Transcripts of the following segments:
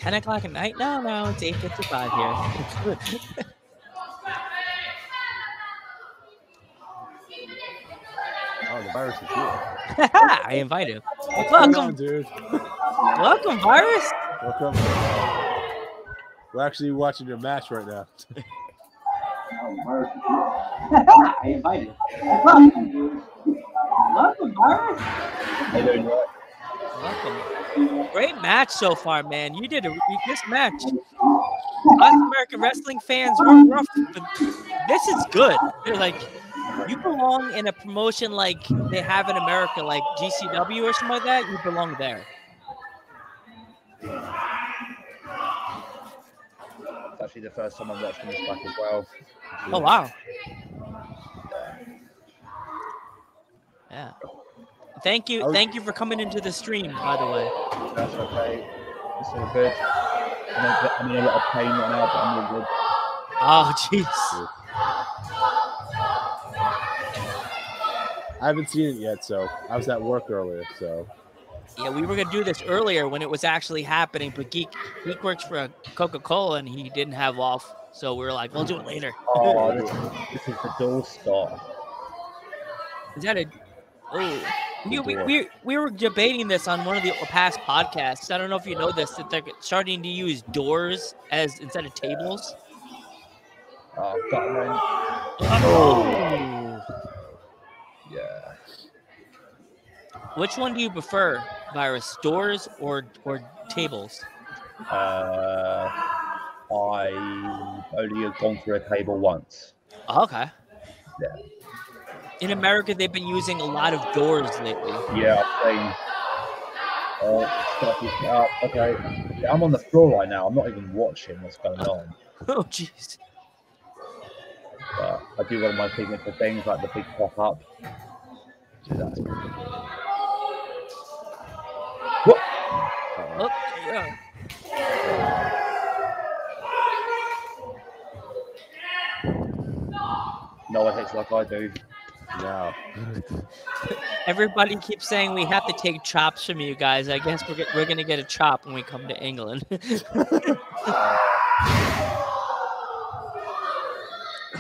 10 o'clock at night? No, it's 8:55 here. Oh, the virus is here. I invite him. Welcome, dude. Welcome, Virus. Welcome. We're actually watching your match right now. I invite him. Welcome, Virus. How you doing? Welcome. Great match so far, man. You did this match. Us American wrestling fans, we're rough, but this is good. They're like, you belong in a promotion like they have in America, like GCW or something like that. You belong there. It's actually the first time I'm watching this back as well. Oh wow. Yeah. Thank you for coming into the stream, by the way. That's okay. It's all good. I'm in a lot of pain right now, but I'm all good. Oh, jeez. I haven't seen it yet, so I was at work earlier, so. Yeah, we were gonna do this earlier when it was actually happening, but Geek works for Coca-Cola and he didn't have off, so we were like, we'll do it later. Oh, this is the door spot. Is that a? Oh, we were debating this on one of the past podcasts. I don't know if you know this, that they're starting to use doors as instead of tables. Oh, got one. Oh. Yeah. Which one do you prefer, Virus? Doors or tables? I've only gone through a table once. Oh, okay. Yeah. In America, they've been using a lot of doors lately. Yeah, I've seen. Oh, stuff is up. Okay. Yeah, I'm on the floor right now. I'm not even watching what's going on. Oh, jeez. But I do one of my signature things, like the big pop-up. That's what? Oh, yeah. No one hits like I do. No. Everybody keeps saying we have to take chops from you guys. I guess we're gonna get a chop when we come to England.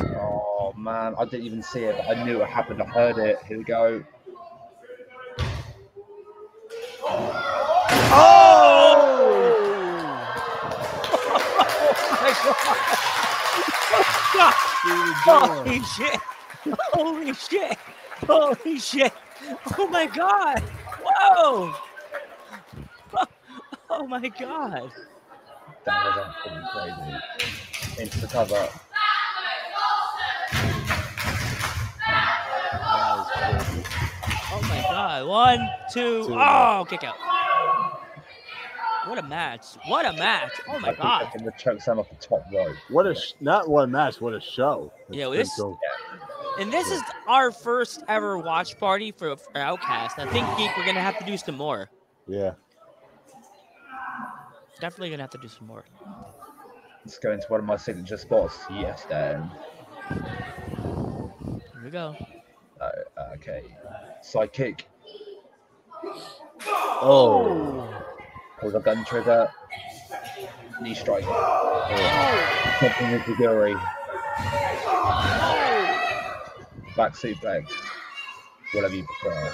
Oh man, I didn't even see it, but I knew it happened. I heard it. Here we go. Holy shit! Holy shit! Holy shit! Oh my god! Whoa! Oh my god! That was absolutely crazy. Into the cover. Oh my god! 1, 2. Oh, kick out! What a match! What a match! Oh my god! I think the choke slam off the top rope. What a not one match, what a show! Yeah, this is our first ever watch party for Outcast. I think Geek, we're gonna have to do some more. Yeah. Definitely gonna have to do some more. Let's go into one of my signature spots. Yes, Dan. Here we go. Okay. Side kick. Oh. Pull the gun trigger. Knee strike. Something with the Guri. Back suplex. Whatever you prefer.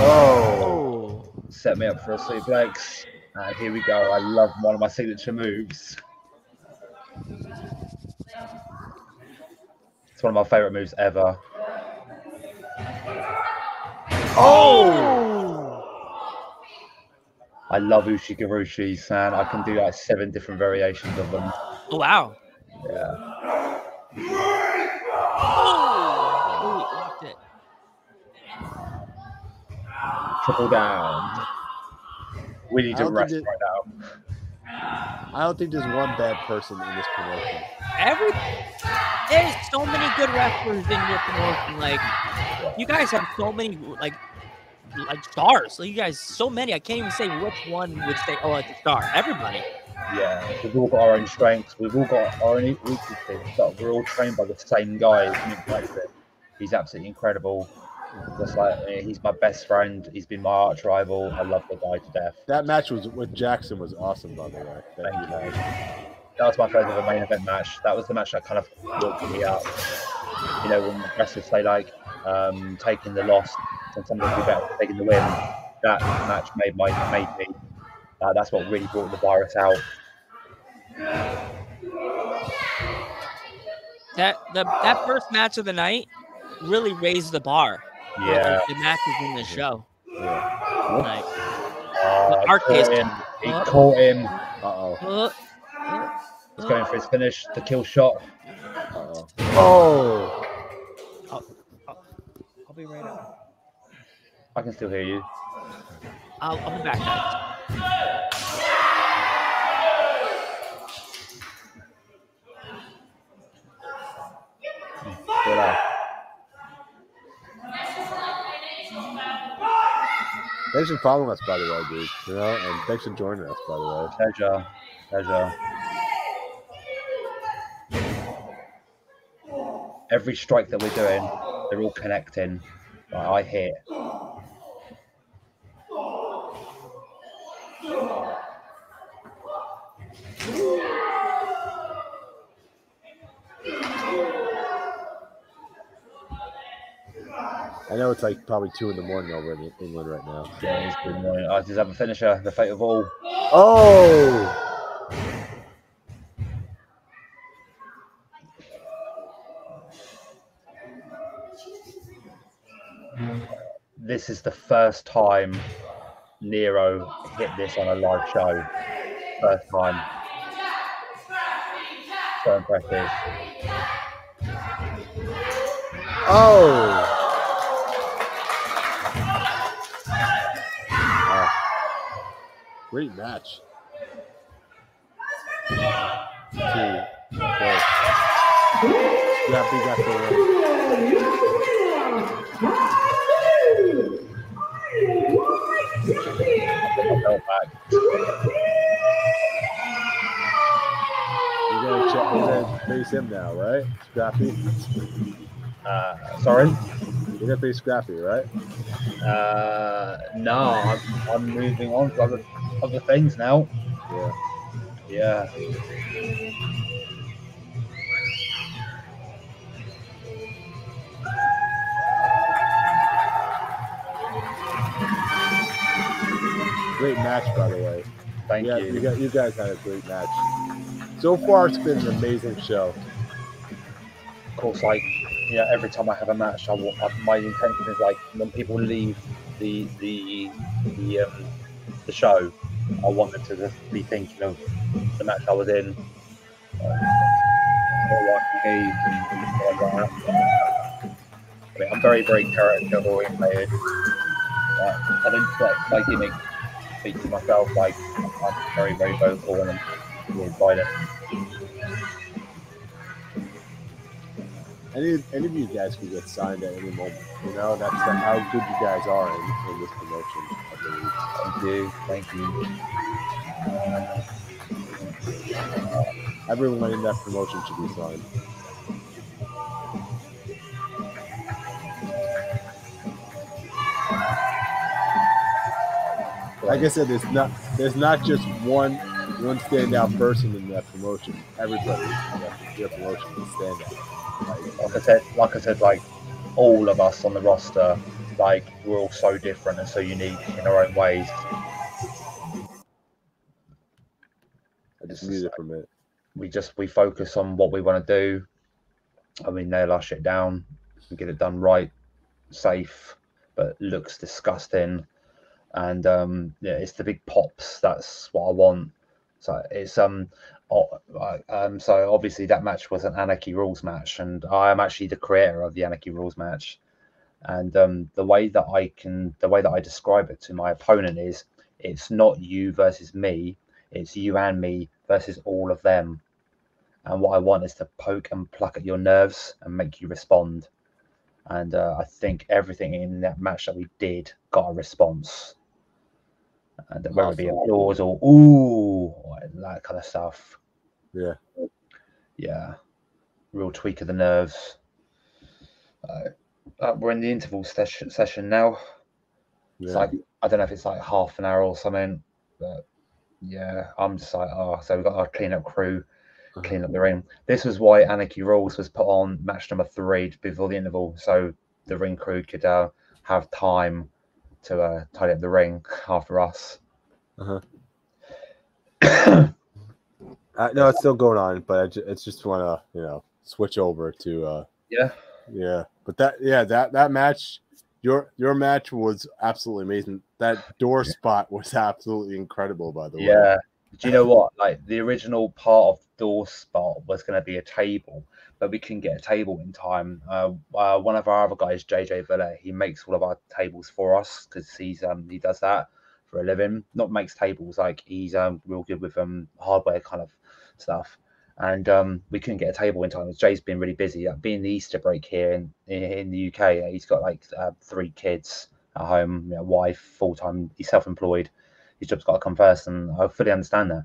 Oh. Set me up for a suplex. And here we go. I love one of my signature moves. It's one of my favorite moves ever. Oh! I love Ushigurushis, man. I can do like 7 different variations of them. Oh, wow. Yeah. Oh, locked it. Triple down. We need to rest right now. I don't think there's one bad person in this promotion. There's so many good wrestlers in your promotion. Like, you guys have so many like stars. Like, you guys, so many. I can't even say which one would say, "Oh, it's a star." Everybody. Yeah, we've all got our own strengths. We've all got our own weaknesses, but we're all trained by the same guy. He's absolutely incredible. Just like he's my best friend. He's been my arch rival. I love the guy to death. That match was with Jackson was awesome, by the way. That Thank you had. That was my first ever main event match. That was the match that kind of woke me up. You know, when wrestlers say like taking the loss and something will be better than taking the win. That match made me. That's what really brought the virus out. That first match of the night really raised the bar. For, Yeah. like, the matches in the show. Yeah. Like Caught him. He caught him. Uh-oh. He's going for his finish, the kill shot. Uh-oh. Oh! I'll be right up. I can still hear you. I'll be back, guys. Thanks for following us, by the way, dude. You know, and thanks for joining us, by the way. Pleasure. Every strike that we're doing, they're all connecting. I hit. I know it's like probably 2 in the morning over in England right now. Yeah, it's good morning. I just have a finisher, the fate of all. Oh! This is the first time Nero hit this on a live show. First time. So impressive. Oh! Great match. 2, 4. Yeah, we got the win. You're gonna face him now, right? Scrappy? Sorry? You're gonna face Scrappy, right? No, I'm moving on to other things now. Yeah. Great match, by the way. Thank you. You guys had a great match. So far, it's been an amazing show. Of course, like, yeah, every time I have a match, my intention is like when people leave the show, I want them to just be thinking of the match I was in. I mean, I'm very, very character oriented. I don't let my gimmick speak to myself. Like, I'm very, very vocal and I'm really violent. Any of you guys can get signed at any moment. You know, that's how good you guys are in this promotion, I believe. Thank you. Everyone in that promotion should be signed. Like I said, there's not just one standout person in that promotion. Everybody in that promotion is standout. Like I said, like all of us on the roster, like we're all so different and so unique in our own ways. I just muted for a minute. We focus on what we want to do. I mean, nail our shit down and get it done right, safe, but looks disgusting. And yeah, it's the big pops. That's what I want. So it's so obviously that match was an Anarchy Rules match, and I am actually the creator of the Anarchy Rules match. And the way that I describe it to my opponent is, it's not you versus me, it's you and me versus all of them. And what I want is to poke and pluck at your nerves and make you respond. And I think everything in that match that we did got a response. And whether it be applause or ooh, that kind of stuff. Yeah. Real tweak of the nerves. We're in the interval session now. It's Yeah. like I don't know if it's like half an hour or something, but yeah, I'm just like, oh, so we've got our clean up crew, clean up the ring. This was why Anarchy Rules was put on match number 3 before the interval, so the ring crew could have time to tidy up the ring after us. No, it's still going on, but it's just want to switch over to yeah. But that match, your match was absolutely amazing. That door spot was absolutely incredible, by the way. Yeah. Do you know what? Like the original part of the door spot was going to be a table, but we couldn't get a table in time. One of our other guys, JJ Villa, he makes all of our tables for us because he does that for a living. Not makes tables, like he's real good with hardware kind of stuff. And we couldn't get a table in time. Jay's been really busy. Being the Easter break here in the UK, he's got like 3 kids at home, wife, full time. He's self-employed. His job's got to come first, and I fully understand that.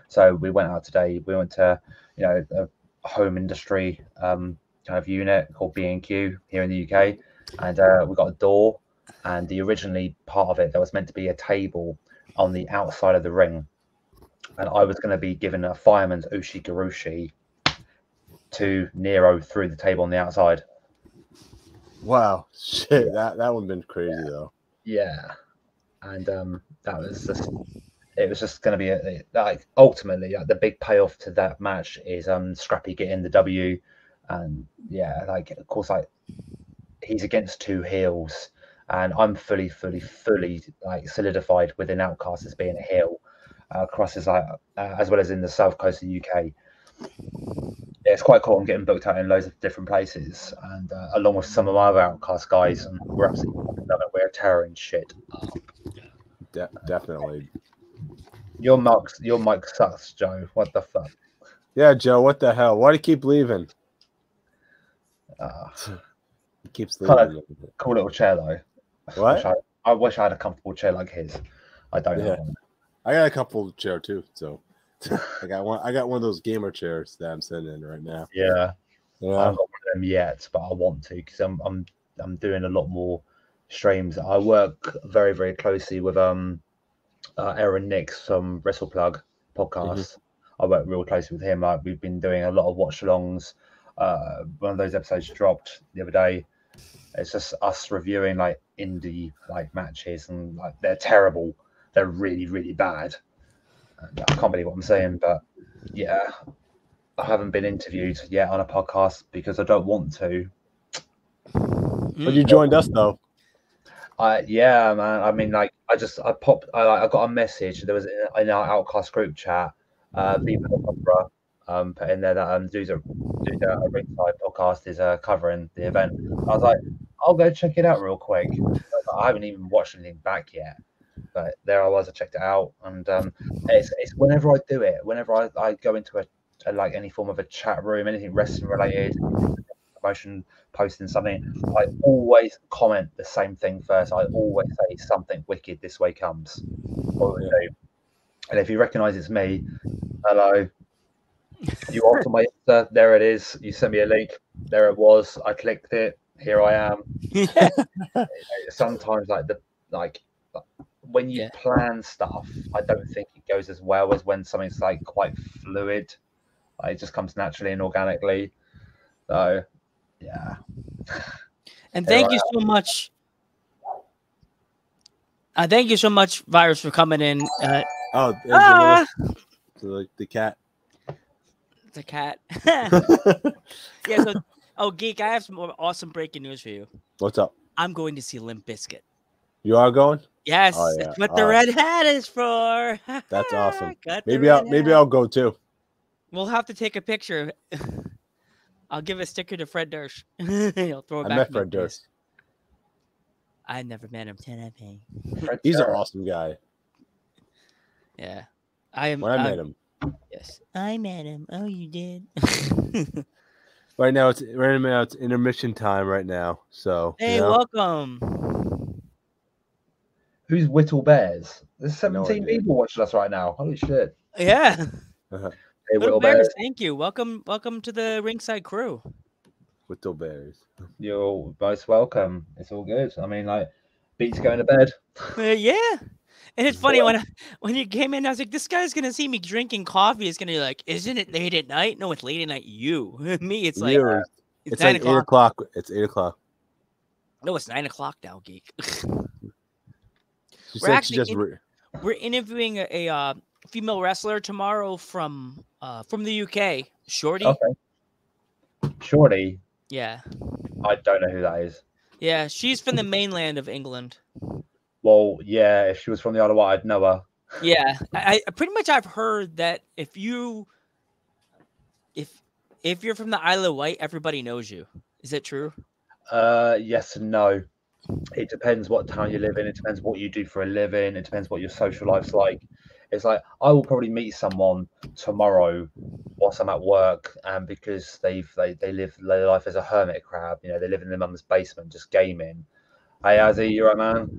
So we went out today. We went to a home industry kind of unit called B&Q here in the UK, and we got a door. And the originally part of it, there was meant to be a table on the outside of the ring, and I was going to be given a fireman's ushi garushi to Nero through the table on the outside. Wow, shit, that would have been crazy though. Yeah, and that was just. It was just going to be like ultimately the big payoff to that match is Scrappy getting the W, and yeah, like of course like he's against 2 heels, and I'm fully like solidified within Outcast as being a heel across as as well as in the south coast of the UK. Yeah, it's quite cool. I'm getting booked out in loads of different places, and along with some of my other Outcast guys, and we're absolutely we're tearing shit up. Definitely. Your mic sucks, Joe. What the fuck? Yeah, Joe. What the hell? Why do you keep leaving? He keeps leaving. Cool little chair though. What? I wish I had a comfortable chair like his. I don't have one. I got a comfortable chair too. So I got one of those gamer chairs that I'm sitting in right now. Yeah. I haven't got one of them yet, but I want to because I'm doing a lot more streams. I work very, very closely with Aaron Nix from WrestlePlug podcast. I work real closely with him. Like we've been doing a lot of watch-alongs. One of those episodes dropped the other day. It's just us reviewing like indie like matches, and like they're terrible. They're really, really bad. And I can't believe what I'm saying, but yeah, I haven't been interviewed yet on a podcast because I don't want to. But you joined us though. Yeah, man. I mean, like, I got a message. There was in our Outcast group chat. Viva the Opera, put in there that Dudes a Ringside podcast is covering the event. I was like, I'll go check it out real quick. I haven't even watched anything back yet, but there I was. I checked it out, and it's whenever I do it, whenever I go into a like any form of a chat room, anything wrestling related. Promotion, posting something, I always comment the same thing first. I always say something wicked this way comes. And if you recognize it's me, hello. You asked on my Insta, there it is. You sent me a link, there it was. I clicked it. Here I am. Sometimes like when you plan stuff, I don't think it goes as well as when something's like quite fluid. Like, it just comes naturally and organically. So yeah. And thank you so much. Thank you so much, Virus, for coming in. The cat. The cat. Yeah. So, Geek, I have some awesome breaking news for you. What's up? I'm going to see Limp Bizkit. You are going? Yes. Oh, yeah. That's what the red hat is for. That's awesome. Maybe I'll go too. We'll have to take a picture. I'll give a sticker to Fred Durst. He'll throw it back. I met Fred Durst. I never met him. He's an awesome guy. Yeah, I met him. Yes, I met him. Oh, you did. Right now it's intermission time right now. So hey, welcome. Who's Whittle Bears? There's 17 people watching us right now. Holy shit! Yeah. Uh-huh. Hey, Whittle Bears, thank you. Welcome to the Ringside crew. with the Bears. You're most welcome. It's all good. I mean, like, Beats going to bed. Yeah. And it's funny when you came in, I was like, this guy's gonna see me drinking coffee. He's gonna be like, isn't it late at night? No, it's late at night. You, me, it's like You, it's like 9 o'clock. 8 o'clock. It's 8 o'clock. No, it's 9 o'clock now, geek. She We're said she actually just. we're interviewing a female wrestler tomorrow from the UK, Shorty. Okay. Shorty. Yeah, I don't know who that is. yeah, she's from the mainland of England. Well, yeah, if she was from the Isle of Wight, I'd know her. Yeah, I pretty much I've heard that if you're from the Isle of Wight, everybody knows you. Is that true? Yes and no. It depends what town you live in. It depends what you do for a living. It depends what your social life's like. It's like I will probably meet someone tomorrow whilst I'm at work, and because they live their life as a hermit crab. You know, they live in their mum's basement just gaming. Hey, Azzy, you right, man?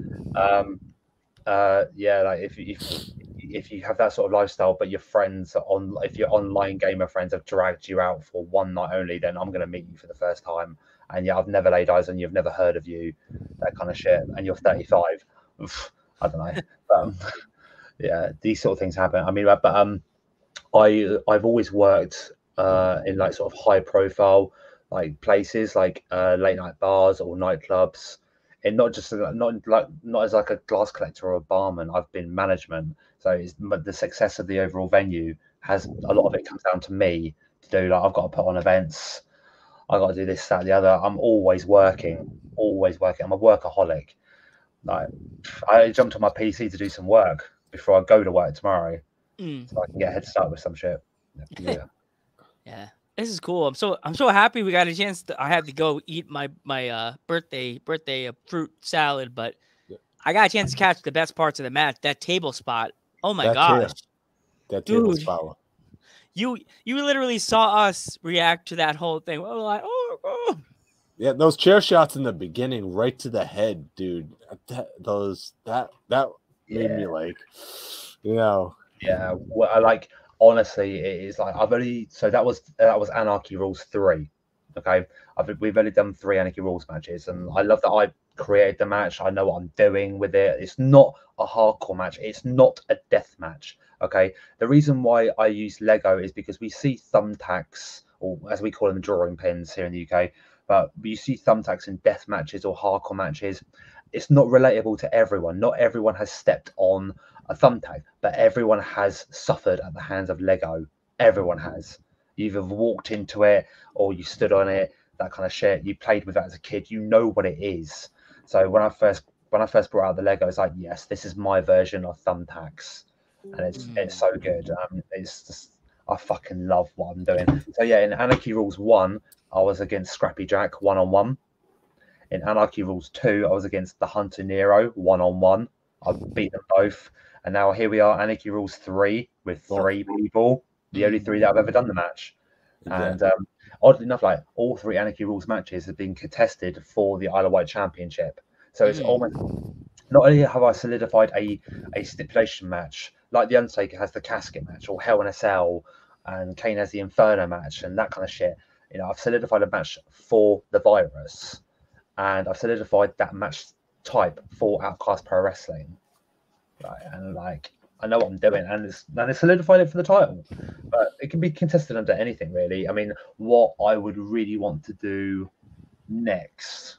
Yeah, like if you have that sort of lifestyle, but your friends are on, if your online gamer friends have dragged you out for one night only, then I'm going to meet you for the first time. And yeah, I've never laid eyes on you, I've never heard of you, that kind of shit. And you're 35. Oof, I don't know. Yeah, these sort of things happen. I mean, but I've always worked in like sort of high profile like places, like late night bars or nightclubs, and not just not as like a glass collector or a barman. I've been management, so but the success of the overall venue has a lot of it comes down to me to do. Like I've got to put on events, I got to do this, that, the other. I'm always working, always working. I'm a workaholic. Like I jumped on my PC to do some work before I go to work tomorrow, so I can get a head start with some shit. Yeah. Yeah, this is cool. I'm so happy we got a chance. I had to go eat my birthday fruit salad, but I got a chance to catch the best parts of the match. That table spot. Oh my gosh, that table dude! spot. You literally saw us react to that whole thing. We were like, oh. Yeah, those chair shots in the beginning, right to the head, dude. That made me like, you know. Yeah, well, I like honestly, it is like I've only so that was Anarchy Rules 3. Okay, we've only done 3 Anarchy Rules matches, and I love that I created the match. I know what I'm doing with it. It's not a hardcore match. It's not a death match. Okay, the reason why I use Lego is because we see thumbtacks, or as we call them, drawing pins here in the UK. But you see thumbtacks in death matches or hardcore matches. It's not relatable to everyone. Not everyone has stepped on a thumbtack, but everyone has suffered at the hands of Lego. Everyone has. You've either walked into it or you stood on it, that kind of shit. You played with that as a kid. You know what it is. So when I first brought out the Lego, it's like, yes, this is my version of thumbtacks, and it's so good. It's just I fucking love what I'm doing. So yeah, in Anarchy Rules 1, I was against Scrappy Jack 1-on-1. In Anarchy Rules 2, I was against the Hunter Nero 1-on-1. I beat them both. And now here we are, Anarchy Rules 3 with 3 people, the only 3 that I've ever done the match. Exactly. And oddly enough, like all 3 Anarchy Rules matches have been contested for the Isle of Wight Championship. So it's almost not only have I solidified a stipulation match, like the Undertaker has the casket match, or Hell in a Cell, and Kane has the Inferno match, and that kind of shit. You know, I've solidified a match for the virus, and I've solidified that match type for Outcast Pro Wrestling. Right, and like I know what I'm doing, and it's solidified it for the title. But it can be contested under anything, really. I mean, what I would really want to do next,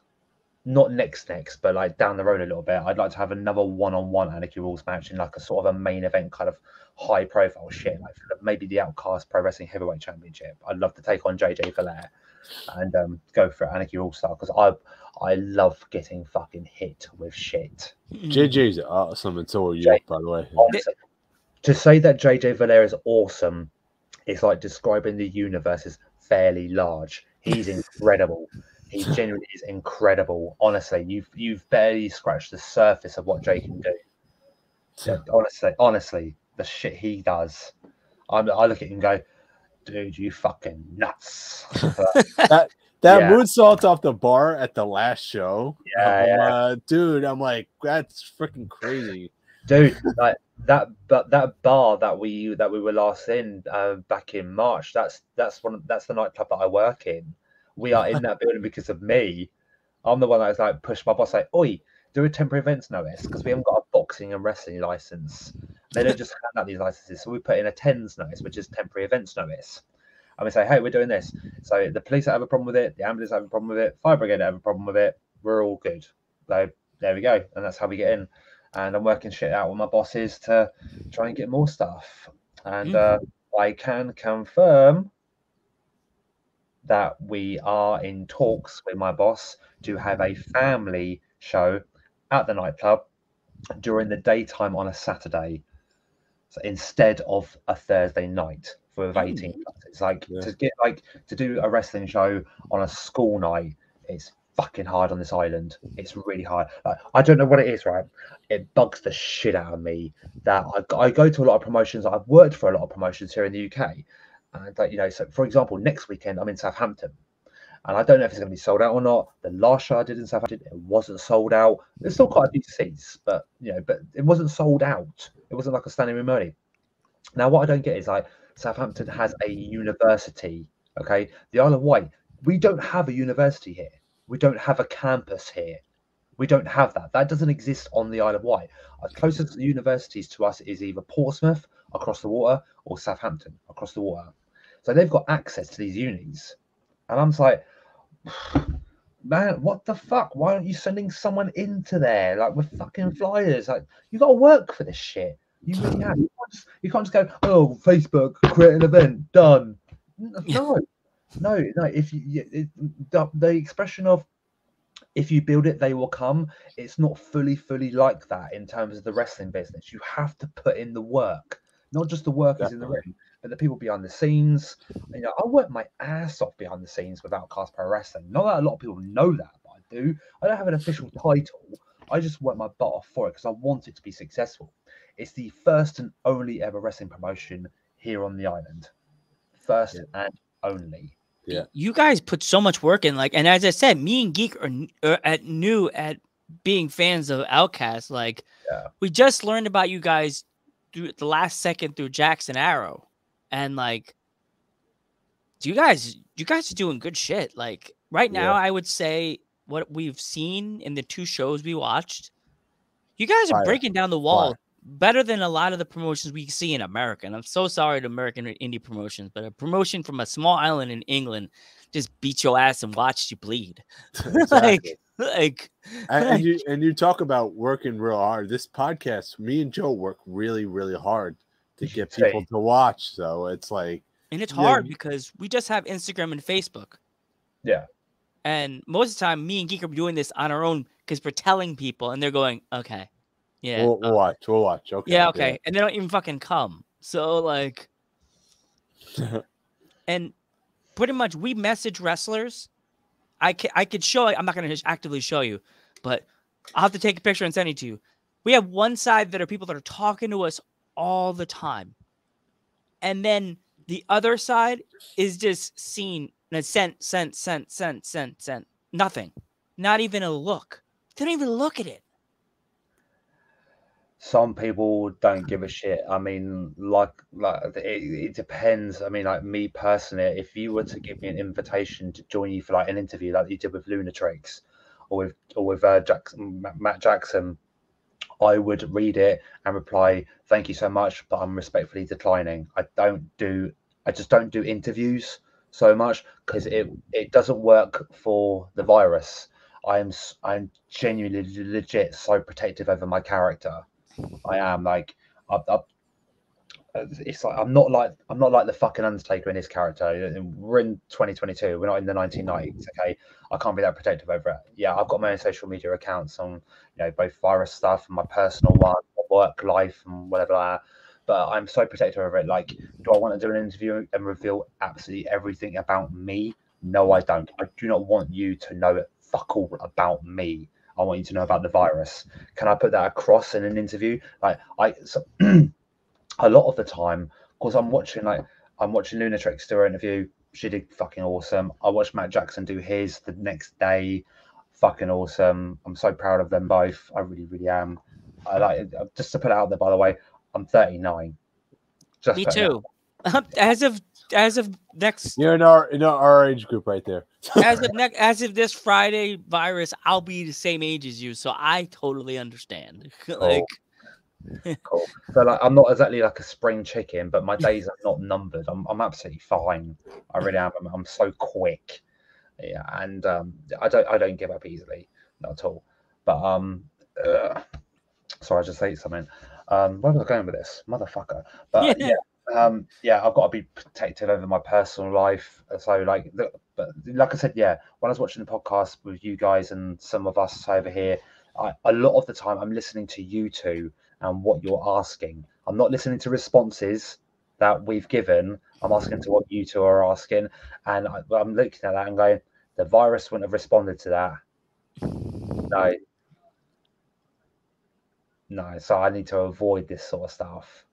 not next, but like down the road a little bit, I'd like to have another one-on-one Anarchy Rules match in like a sort of a main event kind of high profile shit, like maybe the Outcast Pro Wrestling Heavyweight Championship. I'd love to take on JJ Valair and go for Anarchy Rules style, because I love getting fucking hit with shit. JJ's awesome, and so are you, by the way. Honestly, to say that JJ Valair is awesome is like describing the universe as fairly large. He's incredible. He genuinely is incredible. Honestly, you've barely scratched the surface of what Jay can do. Yeah, honestly, the shit he does, I look at him and go, dude, you fucking nuts. That moonsault off the bar at the last show, dude, I'm like, that's freaking crazy, dude. Like that bar that we were last in back in March. That's the nightclub that I work in. we are in that building because of me. I'm the one that's like pushed my boss, like, oi, do a temporary events notice because we haven't got a boxing and wrestling license. They don't just hand out these licenses, so we put in a TENS notice, which is temporary events notice. And we say, hey, we're doing this. So the police have a problem with it, the ambulance have a problem with it, fire brigade have a problem with it. We're all good. So there we go, and that's how we get in. And I'm working shit out with my bosses to try and get more stuff. And I can confirm that we are in talks with my boss to have a family show at the nightclub during the daytime on a Saturday, so instead of a Thursday night for 18 plus. It's like to do a wrestling show on a school night. It's fucking hard on this island. It's really hard. Like, I don't know what it is, right? It bugs the shit out of me that I go to a lot of promotions. I've worked for a lot of promotions here in the UK. And like, you know, so for example, next weekend I'm in Southampton, and I don't know if it's going to be sold out or not. The last show I did in Southampton, it wasn't sold out. There's still quite a few seats, but you know, but it wasn't sold out. It wasn't like a standing room only. Now, what I don't get is like Southampton has a university. Okay, the Isle of Wight, we don't have a university here. We don't have a campus here. We don't have that. That doesn't exist on the Isle of Wight. Our closest universities to us is either Portsmouth across the water or Southampton across the water. So they've got access to these unis. And I'm just like, man, what the fuck? Why aren't you sending someone into there like with fucking flyers? Like, you got to work for this shit. You really have. You can't just go, oh, Facebook, create an event, done. No. If the expression of if you build it, they will come. It's not fully like that in terms of the wrestling business. You have to put in the work, not just the workers in the ring, but the people behind the scenes. You know, I work my ass off behind the scenes with Outcast Pro Wrestling. Not that a lot of people know that, but I do. I don't have an official title. I just work my butt off for it because I want it to be successful. It's the first and only ever wrestling promotion here on the island. First and only. Yeah, you guys put so much work in, like, and as I said, me and Geek are new at being fans of Outcast. Like, we just learned about you guys through the last second through Jackson Arrow, and like, you guys are doing good shit. Like right now, I would say what we've seen in the 2 shows we watched, you guys are breaking down the wall better than a lot of the promotions we see in America. And I'm so sorry to American indie promotions, but a promotion from a small island in England just beat your ass and watched you bleed. Exactly. and you talk about working real hard. This podcast, me and Joe work really, really hard to get people to watch. So it's like, and it's hard because we just have Instagram and Facebook. Yeah. And most of the time, me and Geek are doing this on our own because we're telling people, and they're going, okay. Yeah, we'll watch. Okay. Yeah, okay. Yeah. And they don't even fucking come. So like, and pretty much we message wrestlers. I could show. I'm not gonna actively show you, but I'll have to take a picture and send it to you. We have one side that are people that are talking to us all the time, and then the other side is just seen and sent. Nothing. Not even a look. They don't even look at it. Some people don't give a shit. I mean, like it depends. I mean, like me personally, if you were to give me an invitation to join you for like an interview, like you did with Lunatrix or with Matt Jackson, I would read it and reply, "Thank you so much, but I'm respectfully declining." I just don't do interviews so much because it doesn't work for the virus. I'm genuinely legit so protective over my character. I am like, it's like I'm not like the fucking Undertaker in his character. We're in 2022. We're not in the 1990s. Okay, I can't be that protective over it. Yeah, I've got my own social media accounts on, you know, both virus stuff and my personal one, work life and whatever like that. But I'm so protective over it. Like, do I want to do an interview and reveal absolutely everything about me? No, I don't. I do not want you to know fuck all about me. I want you to know about the virus. Can I put that across in an interview? Like a lot of the time, because I'm watching Lunatrix do her interview. She did fucking awesome. I watched Matt Jackson do his the next day. Fucking awesome. I'm so proud of them both. I really, really am. I like, just to put it out there, by the way, I'm 39. Me too. As of next You're in our age group right there. as of this Friday, Virus, I'll be the same age as you, so I totally understand. Like, Cool. So like, I'm not exactly like a spring chicken, but my days are not numbered. I'm absolutely fine. I really am. I'm so quick. Yeah, and I don't give up easily, not at all. But sorry, I just ate something. Where was I going with this, motherfucker? But yeah, yeah, I've got to be protective over my personal life. So like, but like I said, yeah, when I was watching the podcast with you guys and some of us over here, a lot of the time I'm listening to you two and what you're asking. I'm not listening to responses that we've given. I'm asking to what you two are asking, and I'm looking at that and going, the virus wouldn't have responded to that. No. No, so I need to avoid this sort of stuff.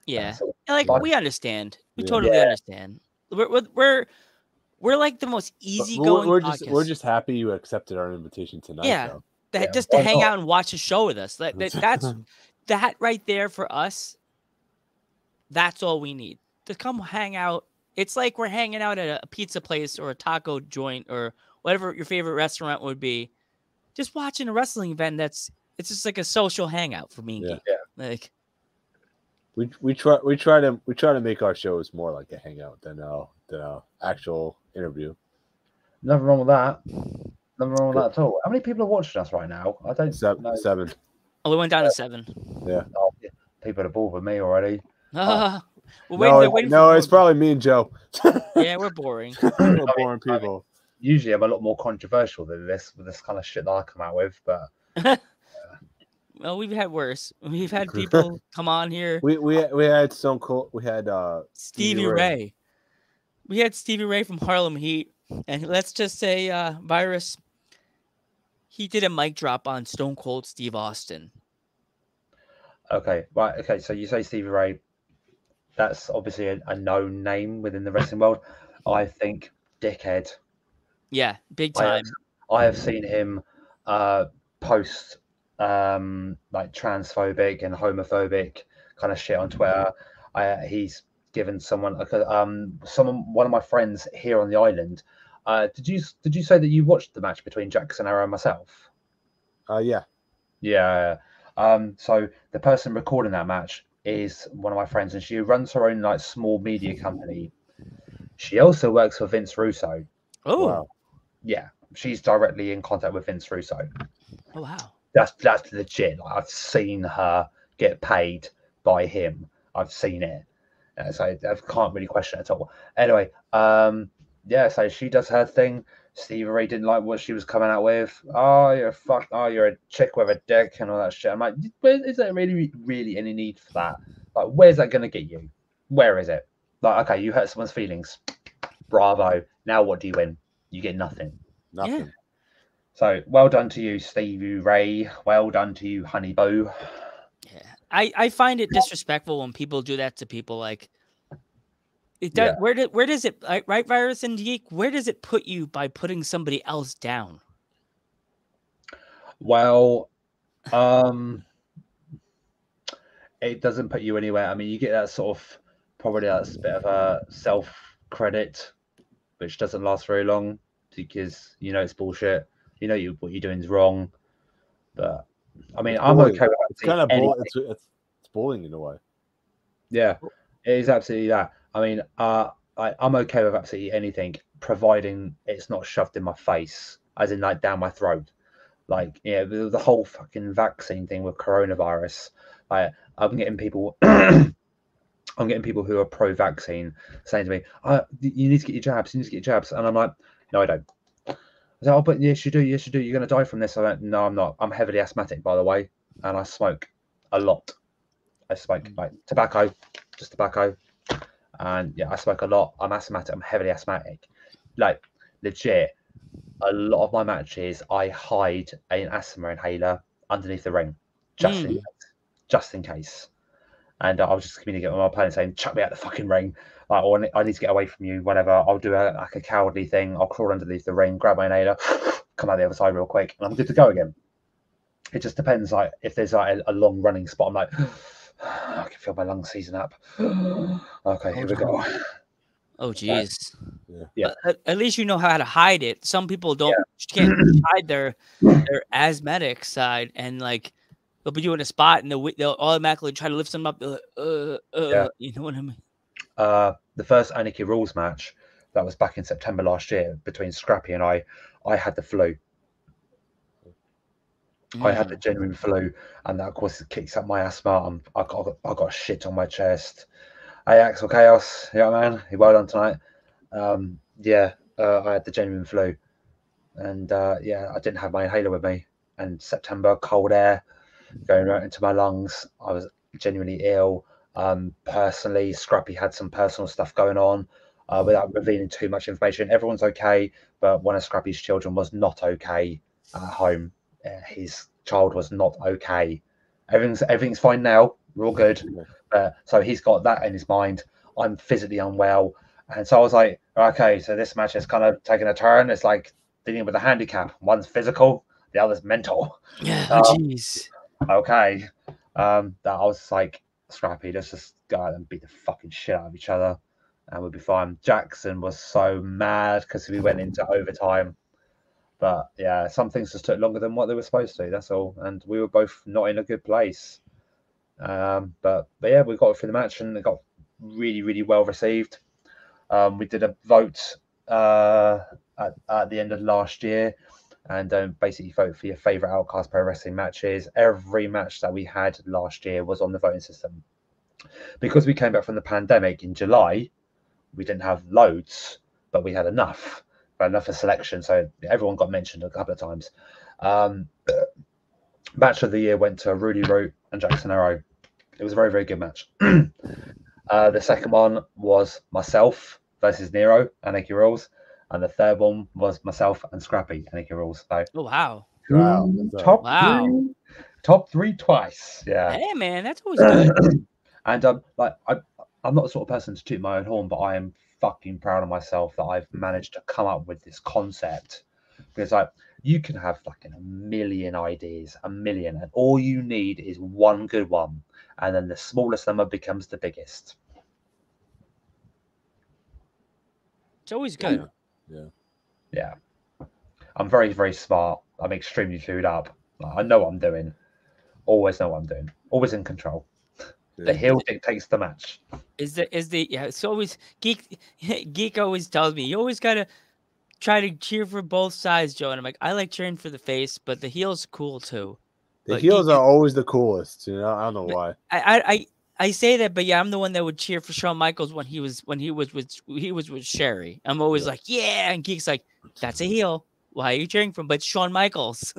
yeah. So, Like, but we understand. We Yeah. totally Yeah. understand. We're like the most easygoing podcast. We're just happy you accepted our invitation tonight. Yeah. Though. That Yeah, just to why hang not? out and watch a show with us. That's that right there for us. That's all we need to come hang out. It's like we're hanging out at a pizza place or a taco joint or whatever your favorite restaurant would be. Just watching a wrestling event. It's just like a social hangout for me and Yeah. Geek. Yeah. Like, We try to make our shows more like a hangout than a actual interview. Nothing wrong with that. Nothing wrong with that at all. How many people are watching us right now? I don't know. 7. oh, we went down to 7. Yeah. Oh, yeah. People are bored with me already. We're No, waiting no, for it's probably me and Joe. Yeah, we're boring. We're boring people. Usually I'm a lot more controversial than this with this kind of shit that I come out with, but Well, we've had worse. We've had people come on here. We had Stone Cold. We had Stevie Ray. We had Stevie Ray from Harlem Heat, and let's just say, Virus, he did a mic drop on Stone Cold Steve Austin. okay, right, okay. So you say Stevie Ray, that's obviously a known name within the wrestling world. I think dickhead. Yeah, big time. I have seen him post like transphobic and homophobic kind of shit on Twitter. He's given someone one of my friends here on the island. Did you say that you watched the match between Jackson Arrow and myself? Yeah. Yeah. So the person recording that match is one of my friends, and she runs her own like small media company. She also works for Vince Russo. Oh, Wow. Yeah, she's directly in contact with Vince Russo. oh wow. That's legit. Like, I've seen her get paid by him. I've seen it, so I can't really question it at all. Anyway, yeah. So she does her thing. Stevie Ray didn't like what she was coming out with. Oh, you're a fuck. Oh, you're a chick with a dick and all that shit. I'm like, is there really any need for that? Like, where's that going to get you? Where is it? Like, okay, you hurt someone's feelings. Bravo. Now what do you win? You get nothing. Nothing. Yeah. So well done to you, Stevie Ray. Well done to you, Honey Boo. Yeah. I find it disrespectful when people do that to people. Like, it does. Yeah. Where does it, right, Virus and Geek? Where does it put you by putting somebody else down? Well, it doesn't put you anywhere. I mean, you get that sort of probably that's a bit of a self credit, which doesn't last very long because you know it's bullshit. You know what you're doing is wrong. But I mean, I'm okay with it's kind of it's bullying in a way. Yeah, it is absolutely that. I mean, I'm okay with absolutely anything, providing it's not shoved in my face, as in like down my throat. Like, yeah, the whole fucking vaccine thing with coronavirus. I'm getting people, I'm getting people who are pro-vaccine saying to me, "You need to get your jabs. You need to get your jabs," and I'm like, "No, I don't." I said, "Oh, but yes, you do. Yes, you do. You're going to die from this." I went, "No, I'm not. I'm heavily asthmatic, by the way, and I smoke a lot. I smoke like tobacco, just tobacco, and yeah, I smoke a lot. I'm asthmatic. I'm heavily asthmatic. Like, legit. A lot of my matches, I hide an asthma inhaler underneath the ring, just in case. And I was just communicating with my opponent saying, "Chuck me out the fucking ring. Like, or I need to get away from you. Whatever. I'll do a cowardly thing. I'll crawl underneath the ring, grab my inhaler, come out the other side real quick, and I'm good to go again." It just depends. Like, if there's like a long running spot, I'm like, I can feel my lungs seizing up. Okay, here we go. Oh, jeez. Yeah. But at least you know how to hide it. Some people can't hide their asthmatic side, and like they'll put you in a spot, and they'll automatically try to lift them up. They're like, you know what I mean? The first Anarchy Rules match that was back in September last year between Scrappy and I had the flu. I had the genuine flu, and that of course kicks up my asthma. I got shit on my chest. Hey, Axel Chaos, yeah, man, you well done tonight. I had the genuine flu, and I didn't have my inhaler with me. And September, cold air going right into my lungs. I was genuinely ill. Personally, Scrappy had some personal stuff going on. Without revealing too much information, everyone's okay, but one of Scrappy's children was not okay at home. His child was not okay. Everything's fine now. We're all good. So he's got that in his mind. I'm physically unwell, and so I was like, okay, so this match is kind of taking a turn. It's like dealing with a handicap. One's physical, the other's mental. Yeah. Oh, jeez. Okay. That I was like, Scrappy, let's just go out and beat the fucking shit out of each other, and we'll be fine. Jackson was so mad because we went into overtime. But yeah, some things just took longer than what they were supposed to. That's all, and we were both not in a good place. But yeah, we got through the match, and it got really, really well received. We did a vote at the end of last year, and basically vote for your favorite Outcast Pro Wrestling matches. Every match that we had last year was on the voting system. Because we came back from the pandemic in July, we didn't have loads, but we had enough of selection, so everyone got mentioned a couple of times. Match of the year went to Rudy Root and Jackson Arrow. It was a very, very good match. The second one was myself versus Nero, Anarchy Rules, and the third one was myself and Scrappy, Anarchy Rules. So, Oh, wow. top three twice. Yeah. Hey, man, that's always good. And I'm not the sort of person to toot my own horn, but I am fucking proud of myself that I've managed to come up with this concept, because you can have fucking a million ideas, and all you need is one good one, and then the smallest number becomes the biggest. It's always good. Yeah. I'm very, very smart. I'm extremely clued up. I know what I'm doing. Always know what I'm doing. Always in control. The heel dictates the match. It's always geek always tells me you always gotta try to cheer for both sides, Joe. And I'm like, I like cheering for the face, but the heel's cool too. The heels are always the coolest, you know. I don't know why. I say that, but yeah, I'm the one that would cheer for Shawn Michaels when he was with Sherry. I'm always like, yeah, and Geek's like, that's a heel. Why are you cheering for him? But Shawn Michaels.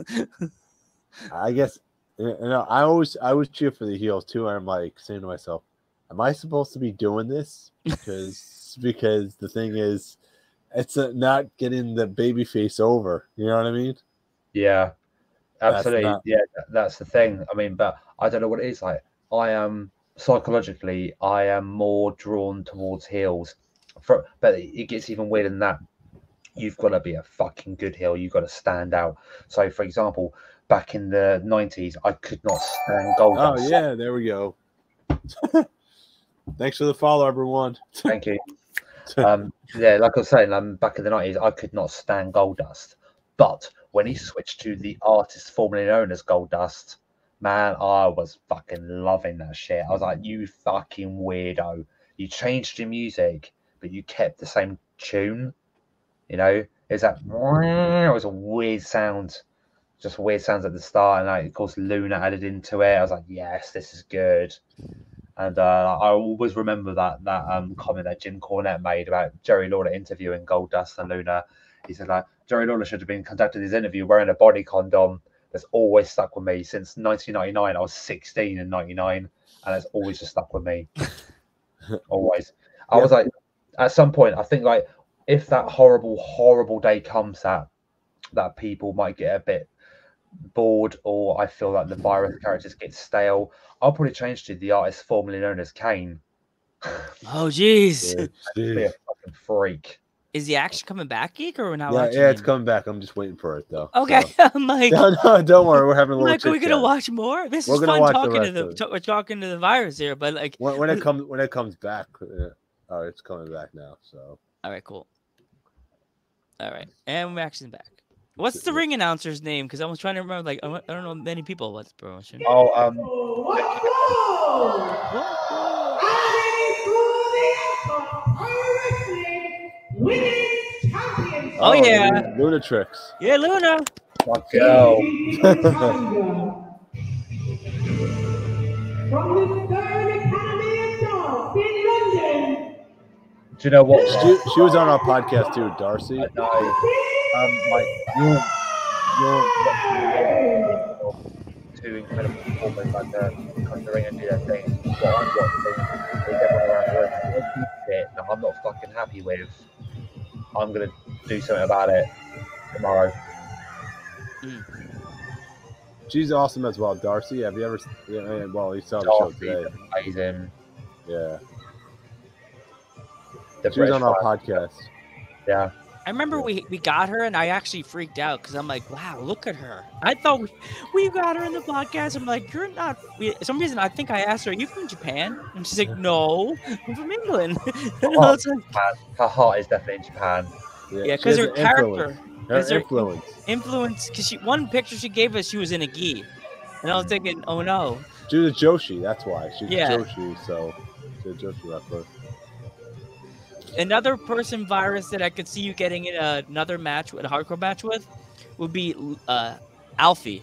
I guess I always cheer for the heels too. And I'm like saying to myself, am I supposed to be doing this? Because the thing is, it's not getting the baby face over. You know what I mean? Yeah, absolutely. That's the thing. I mean, but I don't know what it is. Like, I am psychologically, I am more drawn towards heels. But it gets even weirder than that. You've got to be a fucking good heel. You've got to stand out. So, for example, back in the 90s, I could not stand Goldust. Oh, yeah, there we go. Thanks for the follow, everyone. Thank you. Like I was saying, back in the 90s, I could not stand Goldust. But when he switched to the artist formerly known as Goldust, man, I was fucking loving that shit. I was like, you fucking weirdo. You changed your music, but you kept the same tune. You know, it was a weird sound, just weird sounds at the start, and like, of course, Luna added into it. I was like, yes, this is good. And I always remember that comment that Jim Cornette made about Jerry Lawler interviewing Goldust and Luna. He said, like, Jerry Lawler should have been conducting his interview wearing a body condom. That's always stuck with me since 1999. I was 16 in 99, and it's always just stuck with me. Always. I was like, at some point, I think, like, if that horrible, horrible day comes that people might get a bit bored, or I feel like the virus characters get stale, I'll probably change to the artist formerly known as Kane. Oh, jeez. Be a fucking freak. Is he actually coming back, Geek, or we're not Yeah, watching? yeah, it's him? coming back. I'm just waiting for it though. Okay, So. I'm like, No, don't worry. We're having a little Mike, are we chit gonna chat. watch more? This We're is gonna fun watch the talking rest to of it. we're talking to the virus here, but like When it comes back, oh, it's coming back now. So all right, cool. All right, and we're actually back. What's the ring announcer's name? Because I was trying to remember. Like, I don't know many people. What's promotion? Oh, Oh yeah, Lunatrix. yeah, Luna. my girl. From the Third Academy of Dance in London. Do you know what? She was on our podcast too, Darcy. I know. Like you're two incredible performers like come to the ring and do their thing. What I'm watching is everyone around the room. If you shit that I'm not fucking happy with, I'm gonna do something about it tomorrow. She's awesome as well, Darcy. Have you ever? Yeah, well, you saw the show today. Amazing. Yeah. The She was on our British podcast. Yeah. I remember we got her, and I actually freaked out because I'm like, wow, look at her. I thought we got her in the podcast. I'm like, you're not. For some reason, I think I asked her, are you from Japan? And she's like, no, I'm from England. And I was like, Her heart is definitely in Japan. yeah, because her character. Her influence, because one picture she gave us, she was in a gi, and I was thinking, oh no, she was a Joshi. That's why she's Yeah. a Joshi. So she's a Joshi wrestler. another person virus that I could see you getting in another match, a hardcore match with, would be Alfie.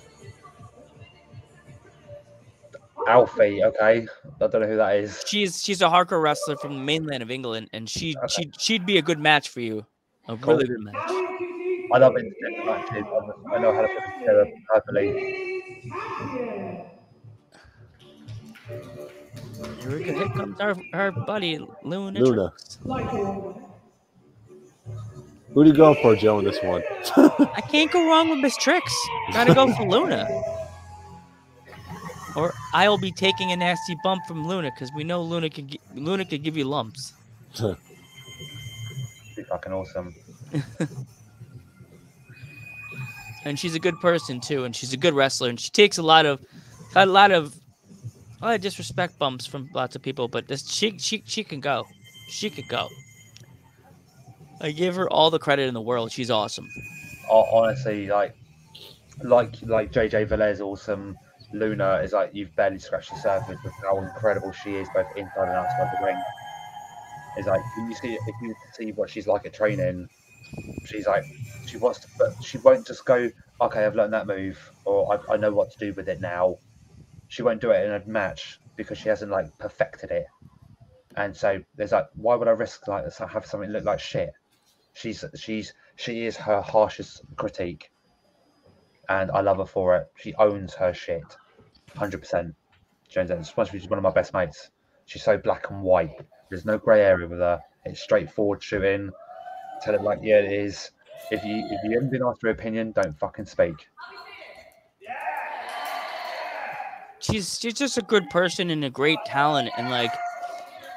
Alfie, okay. I don't know who that is. She's a hardcore wrestler from the mainland of England, and she'd be a good match for you, a Cool. really good match. I love it. Matches. I know how to put it together perfectly. Here we go. Here comes our buddy Luna. Luna. Who do you go for, Joe, in this one? I can't go wrong with Miss Trix. Gotta go for Luna. Or I'll be taking a nasty bump from Luna because we know Luna could give you lumps. Be fucking awesome. And she's a good person too, and she's a good wrestler, and she takes a lot of disrespect bumps from lots of people, but she can go. She could go. I give her all the credit in the world. She's awesome. Honestly, like JJ Velez awesome. Luna is like you've barely scratched the surface of how incredible she is both inside and outside the ring. It's like if you see what she's like at training, she's like she wants to, but she won't just go, okay, I've learned that move, or I know what to do with it now. She won't do it in a match because she hasn't like perfected it. And so there's like, why would I risk like have something look like shit? She is her harshest critique, and I love her for it. She owns her shit, 100%. She's one of my best mates. She's so black and white. There's no grey area with her. It's straightforward shooting. Tell it like yeah it is. If you haven't been asked her opinion, don't fucking speak. She's just a good person and a great talent, and like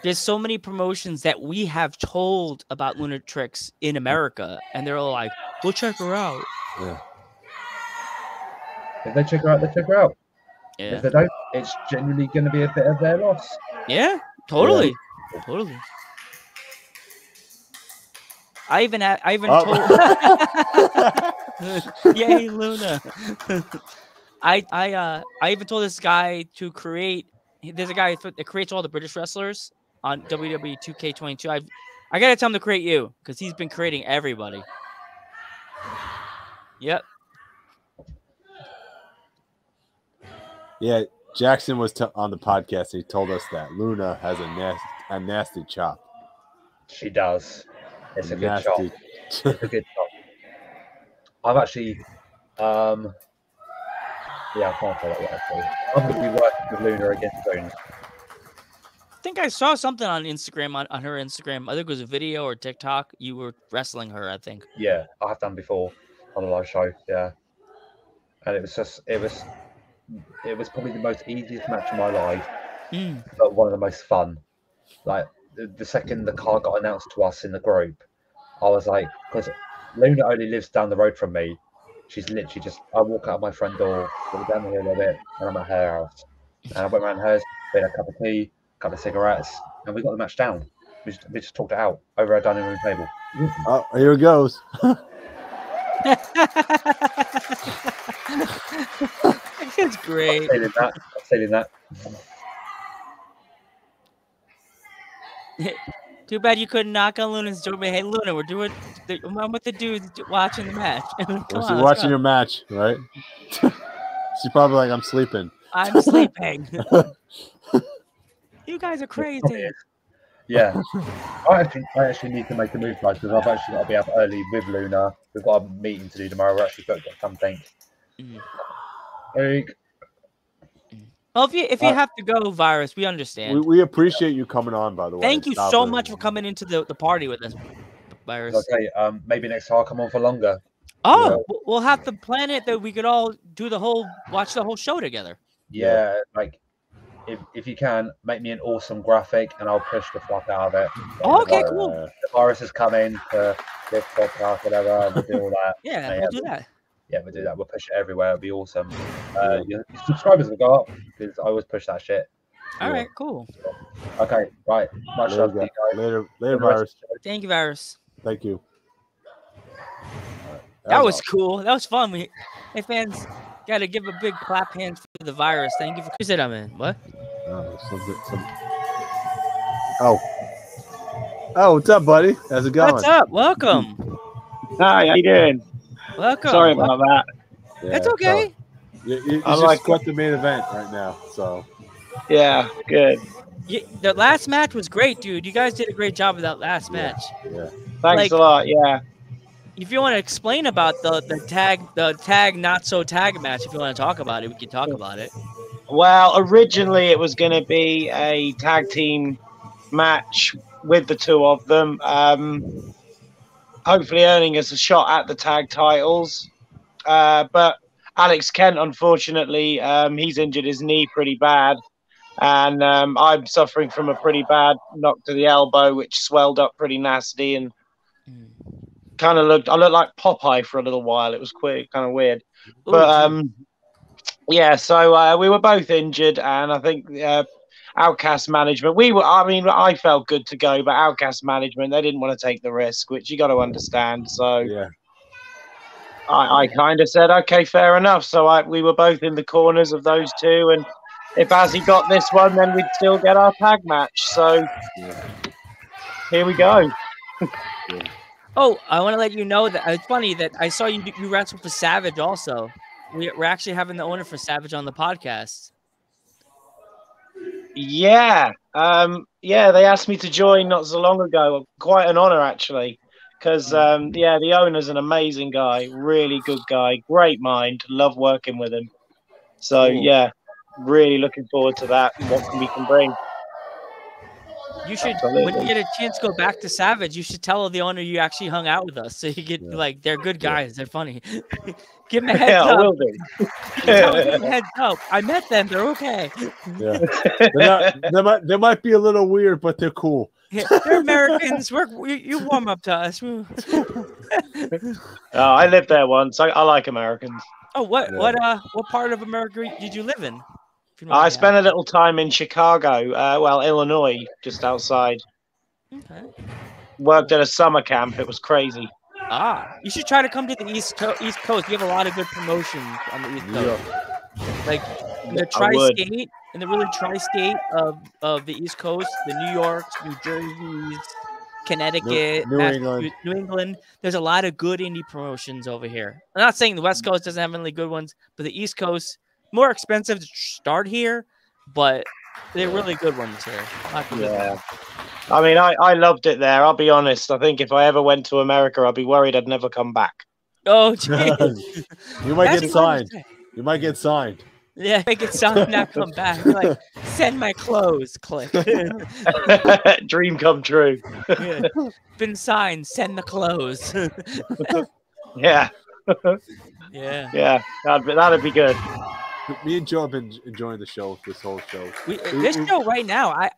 there's so many promotions that we have told about Lunatrix in America, and they're all like, we'll check her out. Yeah. If they check her out, they check her out. Yeah. If they don't, it's genuinely going to be a bit of their loss. Yeah, totally. Totally. I even told Yay, Luna. I even told this guy to create. There's a guy that creates all the British wrestlers on WWE 2K22. I gotta tell him to create you because he's been creating everybody. Yep. Yeah, Jackson was on the podcast. He told us that Luna has a nasty chop. She does. It's a good Nasty. chop. It's a good chop. I'm actually, yeah, I can't say that yet. Actually, I'm going to be working with Luna again soon. I think I saw something on Instagram on her Instagram. I think it was a video or TikTok. You were wrestling her, I think. Yeah, I have done before on a live show. Yeah, and it was probably the most easiest match of my life, but one of the most fun. Like the second the card got announced to us in the group, I was like, because Luna only lives down the road from me. She's literally just, I walk out of my front door, walk down the hill a little bit, and I'm at her house. And I went around hers, made a cup of tea, a couple of cigarettes, and we got the match down. We just talked it out over our dining room table. Oh, here it goes. It's great. I'm saying that. Too bad you couldn't knock on Luna's door. But hey, Luna, we're doing. I'm with the dudes watching the match. Come She's on, let's watching go. your match, right? She's probably like, I'm sleeping. I'm sleeping. You guys are crazy. Yeah. I actually need to make a move, guys, because I've actually got to be up early with Luna. We've got a meeting to do tomorrow. We're actually booked at something. Eric. Well, if you have to go, Virus, we understand. We appreciate you coming on, by the way. Thank you so much for coming into the party with us, Virus. Okay, maybe next time I'll come on for longer. Oh, we'll have to plan it that we could all watch the whole show together. Yeah, like if you can, make me an awesome graphic and I'll push the fuck out of it. Oh, okay, cool. The Virus is coming for this podcast, whatever. We'll do all that. Yeah, we'll do that. Yeah, we'll do that. We'll push it everywhere. It'll be awesome. Your subscribers will go up because I always push that shit. All right, cool. Okay, right. Much love to you guys. Later, Virus. Thank you, Virus. Thank you. That was cool. That was fun. Hey, fans, got to give a big clap hands for the Virus. Thank you for said I'm in. What? Oh, what's up, buddy? How's it going? What's up? Welcome. Hi, how you doing? Welcome. Sorry about that. Yeah, It's okay. So, you just got the main event right now, so. Yeah, good. The last match was great, dude. You guys did a great job with that last match. Yeah. Thanks a lot. Yeah. If you want to explain about the tag not so tag match, if you want to talk about it, we can talk about it. Well, originally it was going to be a tag team match with the two of them, hopefully earning us a shot at the tag titles. But Alex Kent, unfortunately, he's injured his knee pretty bad. And I'm suffering from a pretty bad knock to the elbow, which swelled up pretty nasty and I looked like Popeye for a little while. It was kind of weird. But yeah, so we were both injured, and I think Outcast management, I felt good to go, but Outcast management, they didn't want to take the risk, which you got to understand. So yeah. I kind of said, okay, fair enough. So we were both in the corners of those two, and if Azzy got this one, then we'd still get our tag match. So here we go. Oh, I want to let you know that it's funny that I saw you wrestle for Savage also. We're actually having the owner for Savage on the podcast. Yeah. They asked me to join not so long ago. Quite an honor, actually. Because, the owner's an amazing guy. Really good guy. Great mind. Love working with him. So, Cool. Really looking forward to that and what we can bring. You should, Absolutely. when you get a chance to go back to Savage, you should tell the owner you actually hung out with us. So you get they're good guys. They're funny. Give them a heads up. I will do. Give them a heads up. I met them. They're okay. Yeah. They might be a little weird, but they're cool. Yeah, they're Americans. You warm up to us. I lived there once. I like Americans. Oh, what part of America did you live in? I spent a little time in Chicago, Illinois, just outside. Okay. Worked at a summer camp. It was crazy. You should try to come to the East Coast. We have a lot of good promotions on the East Coast. Like in the tri-state, tri-state of the East Coast, the New Yorks, New Jerseys, Connecticut, New England. There's a lot of good indie promotions over here. I'm not saying the West Coast doesn't have any good ones, but the East Coast, more expensive to start here, but they're really good ones here. Yeah. I mean, I loved it there. I'll be honest. I think if I ever went to America, I'd be worried I'd never come back. Oh, geez. You might get signed. You might get signed. Yeah, make it sound not come back. You're like, send my clothes. Click. Dream come true. Yeah. Been signed. Send the clothes. Yeah. Yeah. That'd be good. Me and Joe have been enjoying the show, this whole show. This show right now,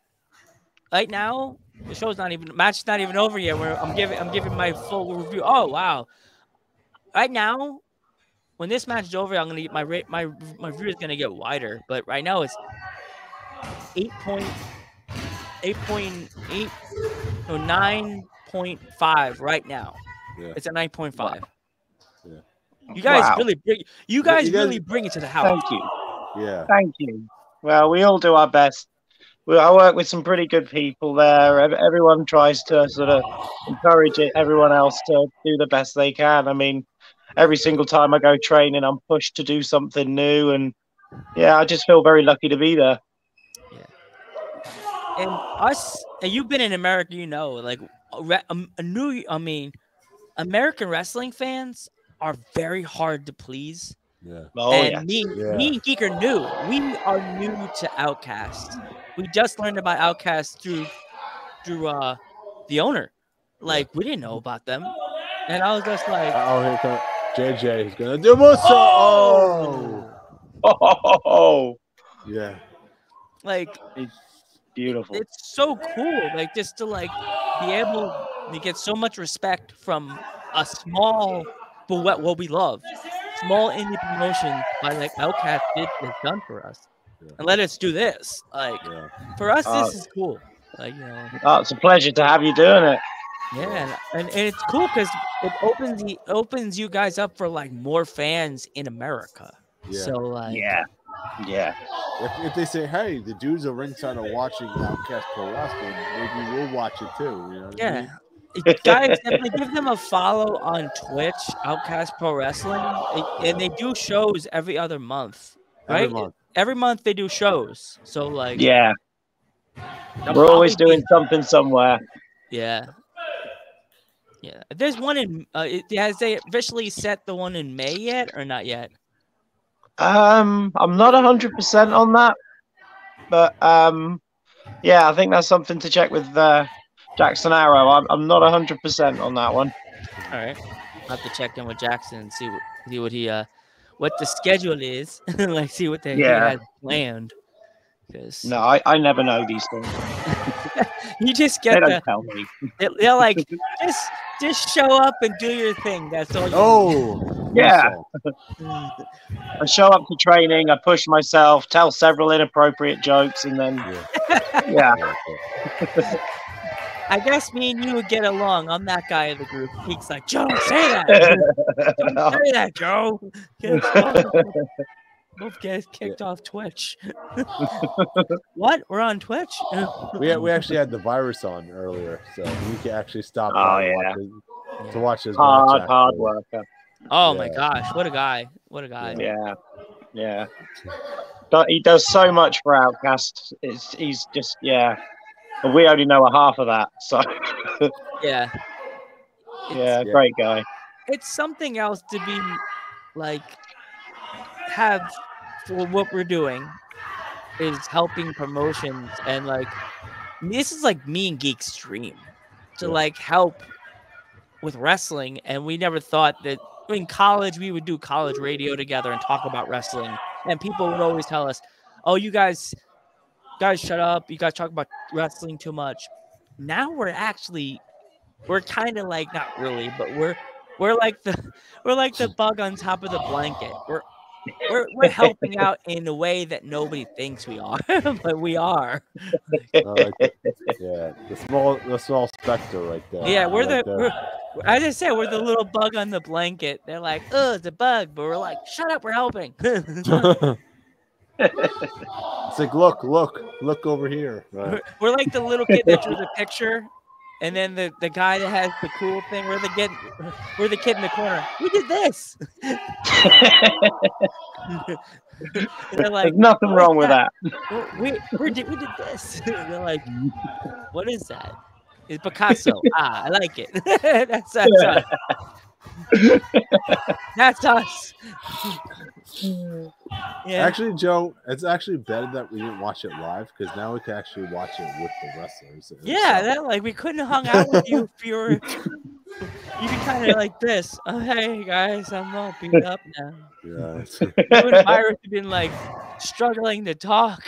The show's not even match's not even over yet. Where I'm giving my full review. Oh wow! Right now, when this match is over, I'm gonna get my review is gonna get wider. But right now it's 8.8, no 9.5 right now. Yeah. It's at 9.5. Yeah. You guys Wow. really bring really bring it to the house. Thank you. Yeah. Thank you. Well, we all do our best. I work with some pretty good people there. Everyone tries to sort of encourage everyone else to do the best they can. I mean, every single time I go training, I'm pushed to do something new, and yeah, I just feel very lucky to be there. And you've been in America, you know, like American wrestling fans are very hard to please. Yeah. Oh And yeah. me and Geek are new. We are new to Outcast. We just learned about Outcast through the owner. Like we didn't know about them, and I was just like, Oh, here comes JJ. He's gonna do Musa. Oh. Oh, Yeah. like it's beautiful. it's so cool. Like just to like be able to get so much respect from a small, but what we love, small indie promotion by like Outcast has done for us, and let us do this. Like for us, this is cool. Like Oh, it's a pleasure to have you doing it. yeah, and it's cool because it opens you guys up for like more fans in America. Yeah. So like Yeah. If they say, "Hey, the dudes are ringside are watching Outcast Pro Wrestling," maybe we'll watch it too. You know what I mean? Guys, definitely give them a follow on Twitch, Outcast Pro Wrestling, and they do shows every other month, right? Every month they do shows. So like, yeah, we're always doing something somewhere. Yeah. There's one in. Has they officially set the one in May yet, or not yet? I'm not 100% on that, but yeah, I think that's something to check with Jackson Arrow. I'm not 100% on that one. All right, I'll have to check in with Jackson and see what he what the schedule is, like see what he has planned. No, I never know these things. You just get they don't tell me. They're like just show up and do your thing. That's all. Yeah. I show up to training. I push myself, tell several inappropriate jokes, and then yeah. I guess me and you would get along. I'm that guy of the group. Geek's like, Joe, say that. Don't say that, Joe. Both guys kicked off Twitch. What? We're on Twitch? we actually had the virus on earlier, so we can actually stop to watch his hard worker. Oh my gosh, what a guy. What a guy. Yeah. But he does so much for Outcast. He's just But we only know a half of that, so yeah. Great guy. It's something else to be like have for what we're doing is helping promotions, and like this is like me and Geek's dream to like help with wrestling, and we never thought that in college we would do college radio together and talk about wrestling, and people would always tell us, oh, you guys shut up, you guys talk about wrestling too much. Now we're kind of like, not really, but we're like the bug on top of the blanket. We're helping out in a way that nobody thinks we are, but we are. The small specter right there. Yeah, as I said, we're the little bug on the blanket. They're like, oh, it's a bug, but we're like, shut up, we're helping. It's like, look over here. Right. We're like the little kid that drew the picture, and then the guy that has the cool thing. We're the kid in the corner. We did this. They're like, there's nothing wrong with that. We did this. They're like, what is that? It's Picasso. I like it. That's us. That's us. Yeah. Actually, Joe, it's actually better that we didn't watch it live, because now we can actually watch it with the wrestlers. That we couldn't have hung out with you if you be kind of like this. Oh, hey guys, I'm all beat up now. Yeah. You and Myra have been like struggling to talk.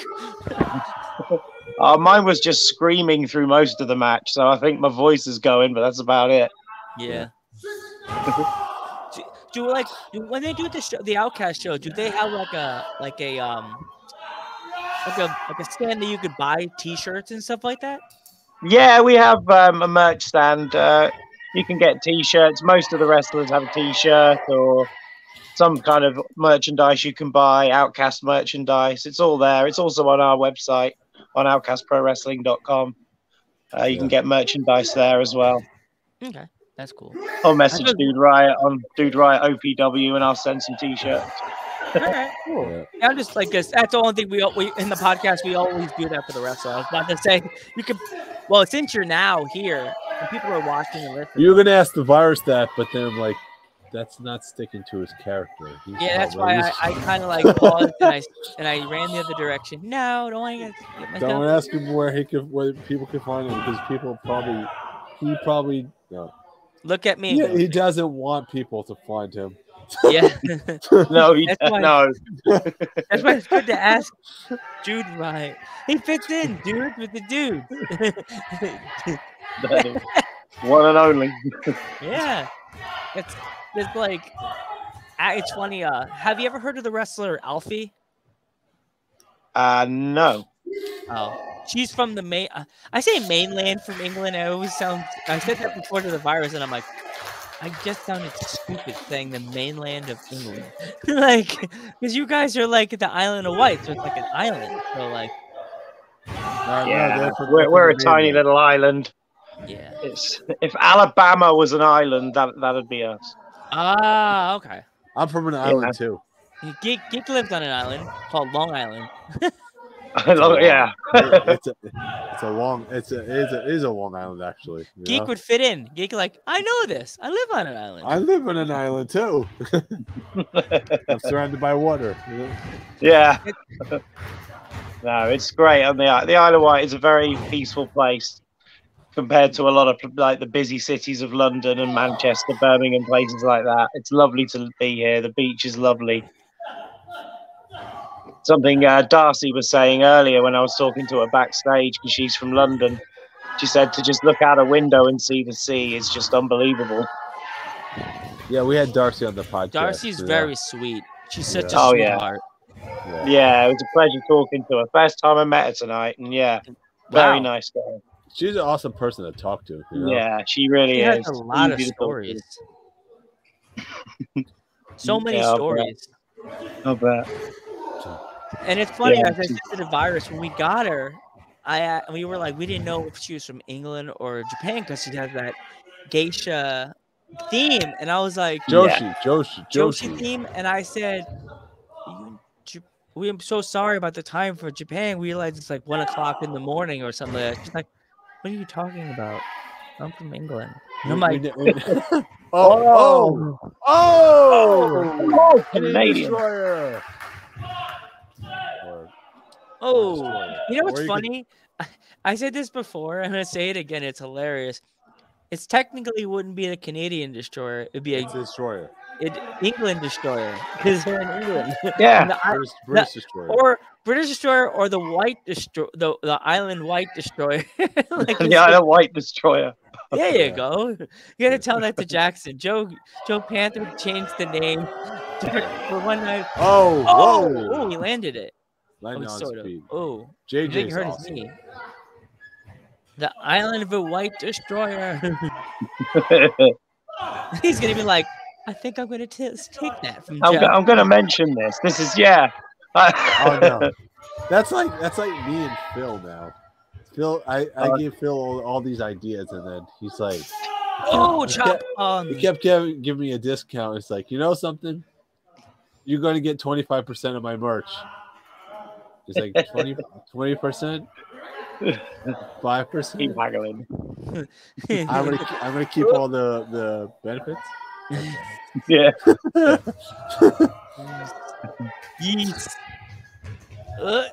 Mine was just screaming through most of the match, so I think my voice is going, but that's about it. Yeah. When they do the show, the Outcast show, do they have like a stand that you could buy T-shirts and stuff like that? Yeah, we have a merch stand. You can get T-shirts. Most of the wrestlers have a T-shirt or some kind of merchandise you can buy. Outcast merchandise. It's all there. It's also on our website on outcastprowrestling.com. You can get merchandise there as well. Okay, that's cool. I'll message Dude Riot on Dude Riot OPW, and I'll send some T-shirts. All right, cool. Yeah, I'm just like this. That's the only thing we in the podcast we always do that for the wrestler. I was about to say you could. Well, since you're now here and people are watching and listening, you were gonna ask the virus that, but then I'm like, that's not sticking to his character. Yeah, that's why I kind of like paused and I ran the other direction. No, don't want to get myself. Don't ask him where people can find him because he probably no. Look at me. Yeah, he doesn't want people to find him. Yeah. No, he doesn't. No. That's why it's good to ask Dude Riot. He fits in, dude, with the dude. One and only. Yeah. It's like, it's funny. Have you ever heard of the wrestler Alfie? No. Oh, she's from the main. I say mainland from England. I said that before to the virus, and I'm like, I just sounded stupid saying the mainland of England, like, because you guys are like the Island of Wight, so it's like an island. So like, yeah, we're a tiny little island. Yeah. If Alabama was an island, that'd be us. Ah, okay. I'm from an island too. Geek lives on an island called Long Island. Yeah. It's a long island actually. Geek would fit in. Geek like, I know this. I live on an island. I live on an island too. I'm surrounded by water. Yeah. No, it's great. And the Isle of Wight is a very peaceful place compared to a lot of like the busy cities of London and Manchester, Birmingham, places like that. It's lovely to be here. The beach is lovely. Something Darcy was saying earlier when I was talking to her backstage because she's from London. She said to just look out a window and see the sea is just unbelievable. Yeah, we had Darcy on the podcast. Darcy's very sweet. She's such a sweetheart. Yeah, it was a pleasure talking to her. First time I met her tonight, and very nice guy. She's an awesome person to talk to. You know? Yeah, she really has is. A lot of stories. So many stories. I bet. And it's funny, as I said to the virus, when we got her, we were like, we didn't know if she was from England or Japan because she has that geisha theme. And I was like, Joshi theme. And I said, we am so sorry about the time for Japan. We realized it's like 1 o'clock in the morning or something like that. She's like, what are you talking about? I'm from England. And I'm like, Canadian. You know what's funny? I said this before. I'm going to say it again. It's hilarious. It's technically wouldn't be a Canadian destroyer. It'd be a destroyer. England destroyer because they're in England. Yeah, British destroyer. Or British destroyer or the white destroyer, the island white destroyer. Like the island white destroyer. There you go. You got to tell that to Jackson. Joe Panther changed the name for one night. Oh, he landed it. Sort of. Oh, JJ hurt his knee. The island of a white destroyer. He's gonna be like, I think I'm gonna take that from Joe. I'm gonna mention this. This is oh no, that's like me and Phil now. Phil, I gave Phil all these ideas, and then he's like, he kept giving me a discount. It's like, you know something, you're going to get 25% of my merch. It's like 20%, 5%. Keep haggling. I'm gonna keep all the benefits. Yeah. Yes. Man,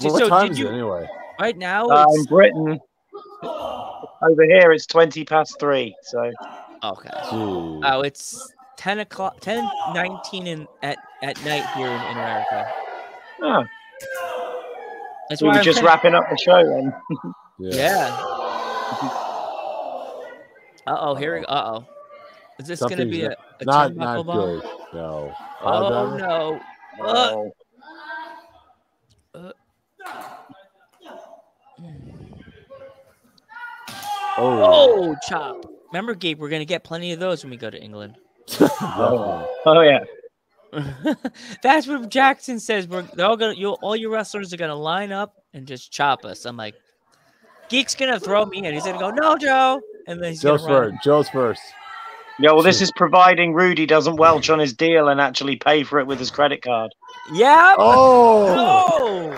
what time is it anyway? Right now, in Britain, over here it's 3:20. So okay. Jeez. Oh, it's 10 o'clock, 10:19 at night here in America. Oh, That's we why were I'm just saying- wrapping up the show then. Yeah. Here we go. Is this going to Something's be a not turnbuckle bomb? good. No. Oh, no. Oh. Oh, chop. Remember, Gabe, we're going to get plenty of those when we go to England. Oh yeah. That's what Jackson says. They're all gonna, all your wrestlers are gonna line up and just chop us. I'm like, Geek's gonna throw me in. He's gonna go, no, Joe, and then he's Joe's gonna run. first. Joe's first. Yeah, well, this is providing Rudy doesn't welch on his deal and actually pay for it with his credit card. Yeah. Oh.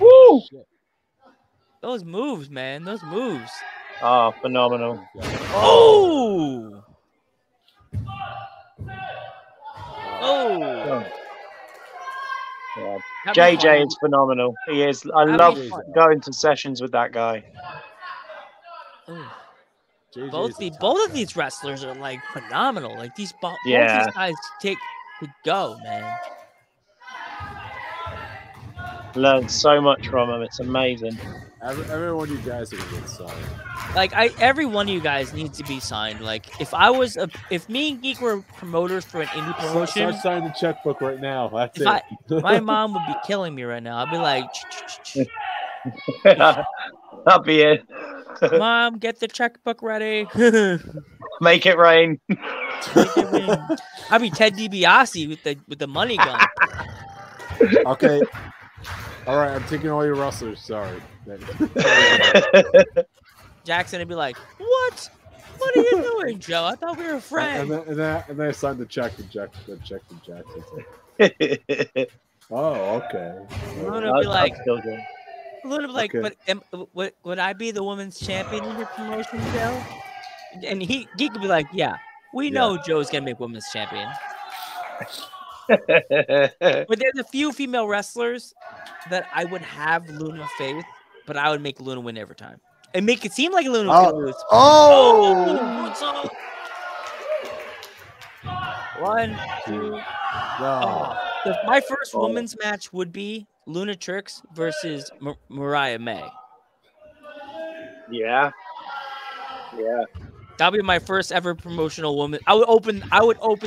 Woo! Those moves, man. Those moves. Oh, phenomenal. Oh. Oh. Yeah. That'd be JJ fun. is phenomenal. He is. I That'd love be fun. going to sessions with that guy. Ooh. JJ Both is a top of guy. these wrestlers are like phenomenal. Like both Yeah. these guys could go, man. Learned so much from him. It's amazing. Every one of you guys are gonna get signed. Like every one of you guys needs to be signed. Like if me and Geek were promoters for an indie promotion, Start signing the checkbook right now. That's If it. my mom would be killing me right now. I'd be like, That'd be it. Mom, get the checkbook ready. Make it rain. I'd be Ted DiBiase with the money gun. Okay. All right, I'm taking all your wrestlers. Sorry. Jackson would be like, what? What are you doing, Joe? I thought we were friends. And then I signed the check to Jackson. Oh, okay. Luna would be like, Okay. but would I be the women's champion in your promotion, Joe? And Geek would be like, yeah, we know Joe's gonna make women's champion. But there's a few female wrestlers that I would have Luna face, but I would make Luna win every time. And make it seem like Luna was gonna lose. What's up? 1, 2. No. My first women's match would be Lunatrix versus Mariah May. Yeah. Yeah. That'll be my first ever promotional woman. I would open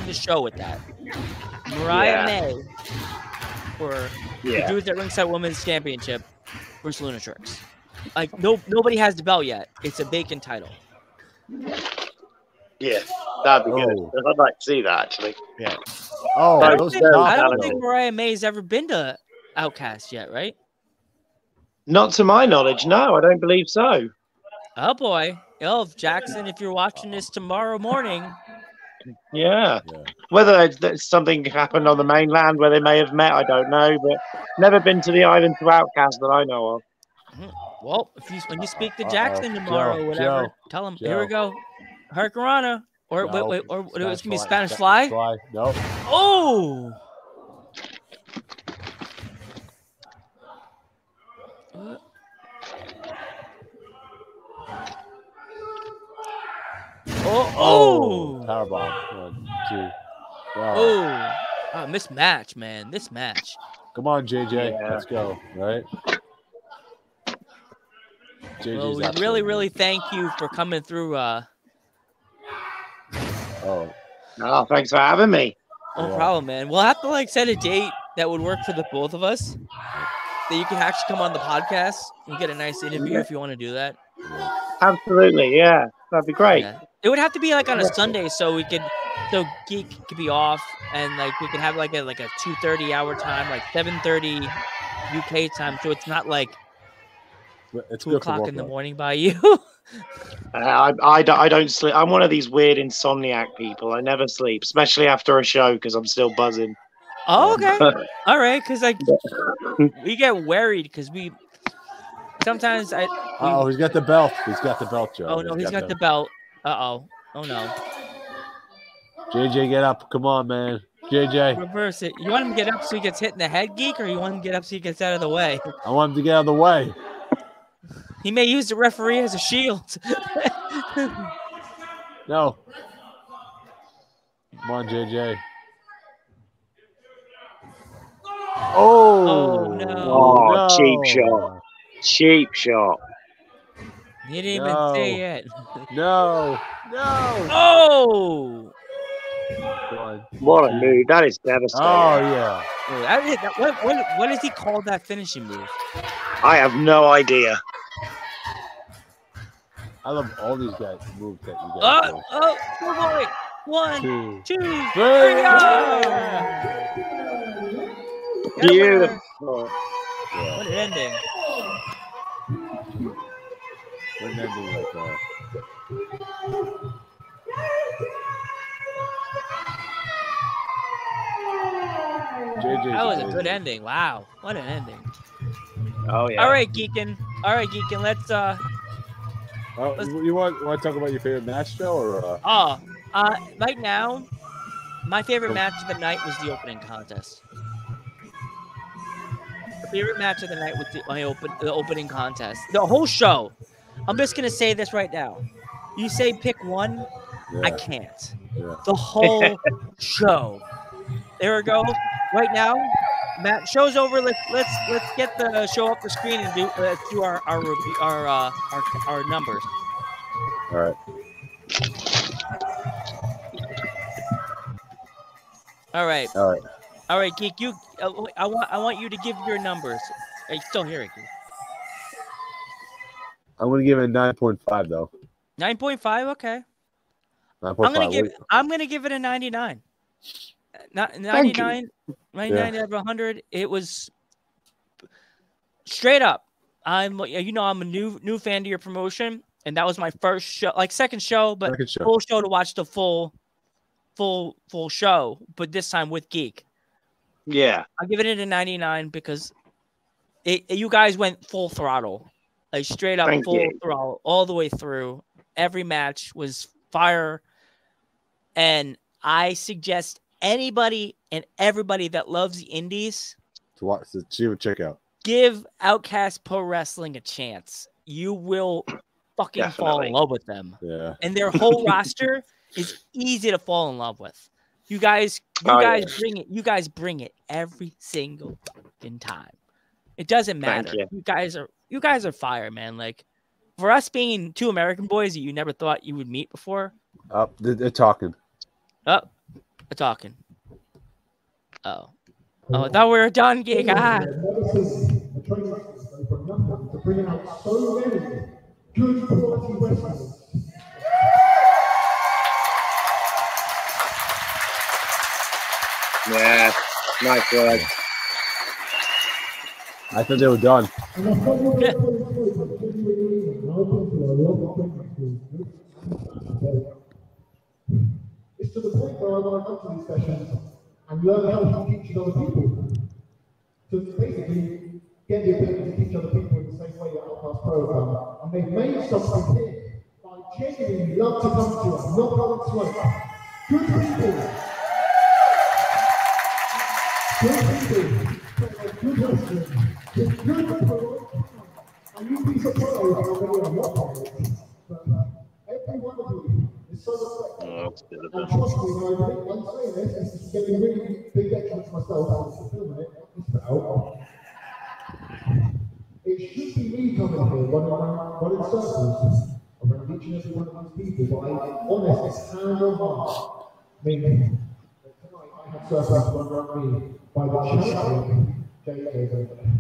the show with that. Mariah May for the Dudes at Ringside Women's Championship versus Lunatrix. Like nobody has the belt yet. It's a vacant title. Yeah. That'd be good. Oh. I'd like to see that actually. Yeah. Oh, I those don't top think though. Mariah May's ever been to Outcast yet, right? Not to my knowledge, no, I don't believe so. Oh boy. Elf Jackson, if you're watching this tomorrow morning, Yeah. Yeah. Whether something happened on the mainland where they may have met, I don't know, but never been to the island to Outcast that I know of. well, when you speak to Jackson tomorrow, Joe, whatever, Joe, tell him. Joe. Here we go. Hurricanrana. Or No. wait, or it was gonna be Spanish Spanish Fly. Nope. Oh. Oh. Powerbomb. 1, 2. Oh. Mismatch, man. This match. Come on, JJ. Yeah. Let's go. Right. Well, we absolutely- really, really thank you for coming through. Oh, Oh, thanks for having me. No Yeah. problem, man. We'll have to set a date that would work for the both of us. That you can actually come on the podcast and get a nice interview if you want to do that. Absolutely, yeah. That'd be great. Yeah. It would have to be on a Sunday so Geek could be off and we could have a 2:30 hour time, 7:30 UK time, so it's not it's 2 good for o'clock both in the of us. morning by you. I don't sleep. I'm one of these weird insomniac people. I never sleep, especially after a show because I'm still buzzing. Oh, okay. All right, because we get worried because we sometimes He's got the belt. He's got the belt, Joe. oh no, he's got the belt. Oh no. JJ, get up. Come on, man. JJ. Reverse it. You want him to get up so he gets hit in the head, Geek, or you want him to get up so he gets out of the way? I want him to get out of the way. He may use the referee as a shield. No. Come on, JJ. Oh, Oh, no. Oh, cheap shot. Cheap shot. He didn't even say it. No. No. Oh! One, What a two. move. That is devastating. Oh, yeah. Oh, what does he call that finishing move? I have no idea. I love all these guys moves that you guys do. Oh, boy. 1, Two, 2, 3. three. Beautiful. What an ending. What an ending right there. That was a good ending. Wow. What an ending. Oh, yeah. All right, Geekin. Let's you want to talk about your favorite match, Joe, or right now, my favorite match of the night was the opening contest. The favorite match of the night was the opening contest. The whole show. I'm just gonna say this right now. You say pick one, yeah. I can't. Yeah. The whole show. There we go. Right now, Matt, show's over. Let's get the show up the screen and do our numbers. All right. All right, Geek. You, I want you to give your numbers. Are you still hearing me? I'm gonna give it a 9.5 though. 9.5. Okay. 9.5. I'm gonna give it a 99. 99 out of 100. It was straight up. I'm a new fan to your promotion, and that was my first show, second show, but full show to watch the full show, but this time with Geek. Yeah, I'll give it a 99 because you guys went full throttle, straight up throttle all the way through. Every match was fire, and I suggest anybody and everybody that loves the indies to check out. Give Outcast Pro Wrestling a chance. You will fucking fall in love with them. Yeah. And their whole roster is easy to fall in love with. You guys bring it. You guys bring it every single fucking time. It doesn't matter. You guys are fire, man. Like, for us being two American boys that you never thought you would meet before. They're talking. They're talking. Oh, I thought we were done, Geek. To bring out so many good quality wrestlers. Yeah, nice work. I thought they were done. It's to the point where I want to come to these sessions and learn how to teach other people. So basically, get the ability to teach other people in the same way that Outcast program. And they've made something here that I genuinely love to come to. I'm not going to sweat. Good people. Good wrestling. It's good people. And you'd be surprised how many are not pirates. But every one of you is so respectful. And trust me, I'm saying this is getting really big detriment to myself. I'm filming it. It should be me coming here running circles around each and every one of these people, but I'm honest, hand on heart. I mean, tonight I had circles run around me by the charity JJ's over there.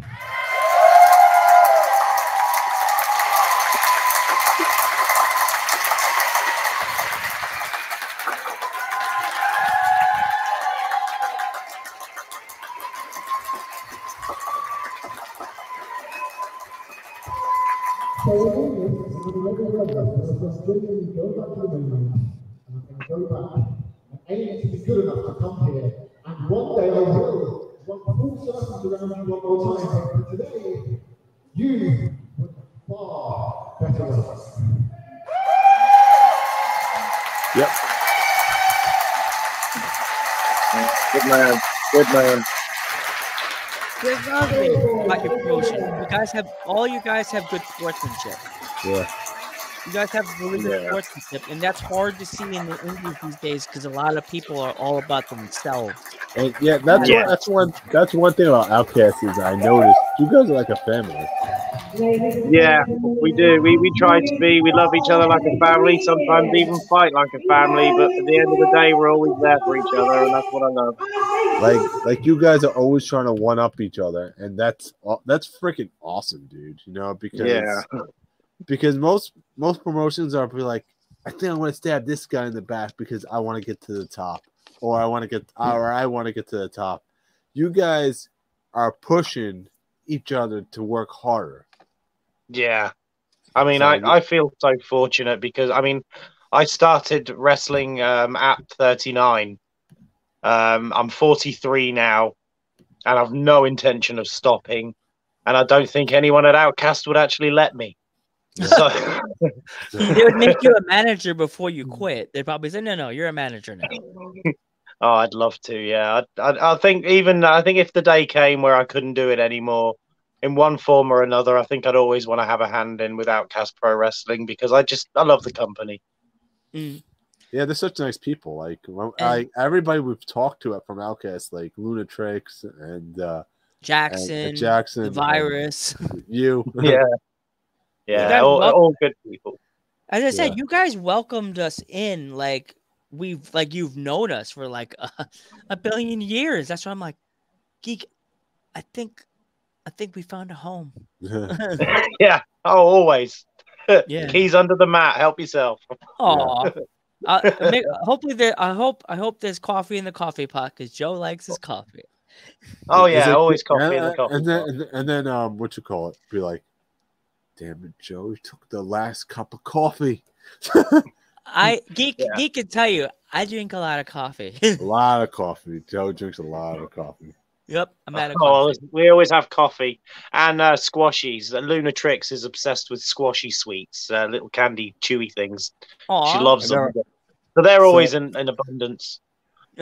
So we're doing this, and I'm going to just genuinely go back to the mainland, and I'm going to go back and aim to be good enough to come here, and one day I will run full circles around you one more time, but today, you were far better than us. Yep. Good man. Good man. There's nothing about your promotion. You guys have good sportsmanship. Yeah. You guys have really good sportsmanship, and that's hard to see in the indies these days because a lot of people are all about themselves. And yeah, that's one thing about Outcast is I noticed you guys are like a family. Yeah, we do. We try to be. We love each other like a family. Sometimes even fight like a family. But at the end of the day, we're always there for each other, and that's what I love. Like you guys are always trying to one up each other, and that's freaking awesome, dude. You know, because most promotions are be like, I think I'm going to stab this guy in the back because I want to get to the top, or I want to get to the top. You guys are pushing each other to work harder. Yeah. I mean, So, I feel so fortunate because, I mean, I started wrestling at 39. I'm 43 now, and I've no intention of stopping. And I don't think anyone at Outcast would actually let me. So They would make you a manager before you quit. They'd probably say, no, you're a manager now. Oh, I'd love to. Yeah, I think if the day came where I couldn't do it anymore, in one form or another, I think I'd always want to have a hand in with Outcast Pro Wrestling because I love the company. Mm. Yeah, they're such nice people. Like everybody we've talked to from Outcast, like Lunatrix and Jackson, the Virus, you. Yeah, all good people. As I said, you guys welcomed us in like you've known us for like a billion years. That's why I'm like, Geek. I think we found a home. Yeah. Oh, always. Yeah. Keys under the mat. Help yourself. Oh. Hopefully I hope there's coffee in the coffee pot because Joe likes his coffee. Oh yeah, always coffee in the coffee pot. And then what you call it? Be like, damn it, Joe, you took the last cup of coffee. Geek can tell you, I drink a lot of coffee. A lot of coffee. Joe drinks a lot of coffee. Yep, I'm out of coffee. We always have coffee and squashies. Lunatrix is obsessed with squashy sweets, little candy, chewy things. Aww. She loves them. So they're always in abundance.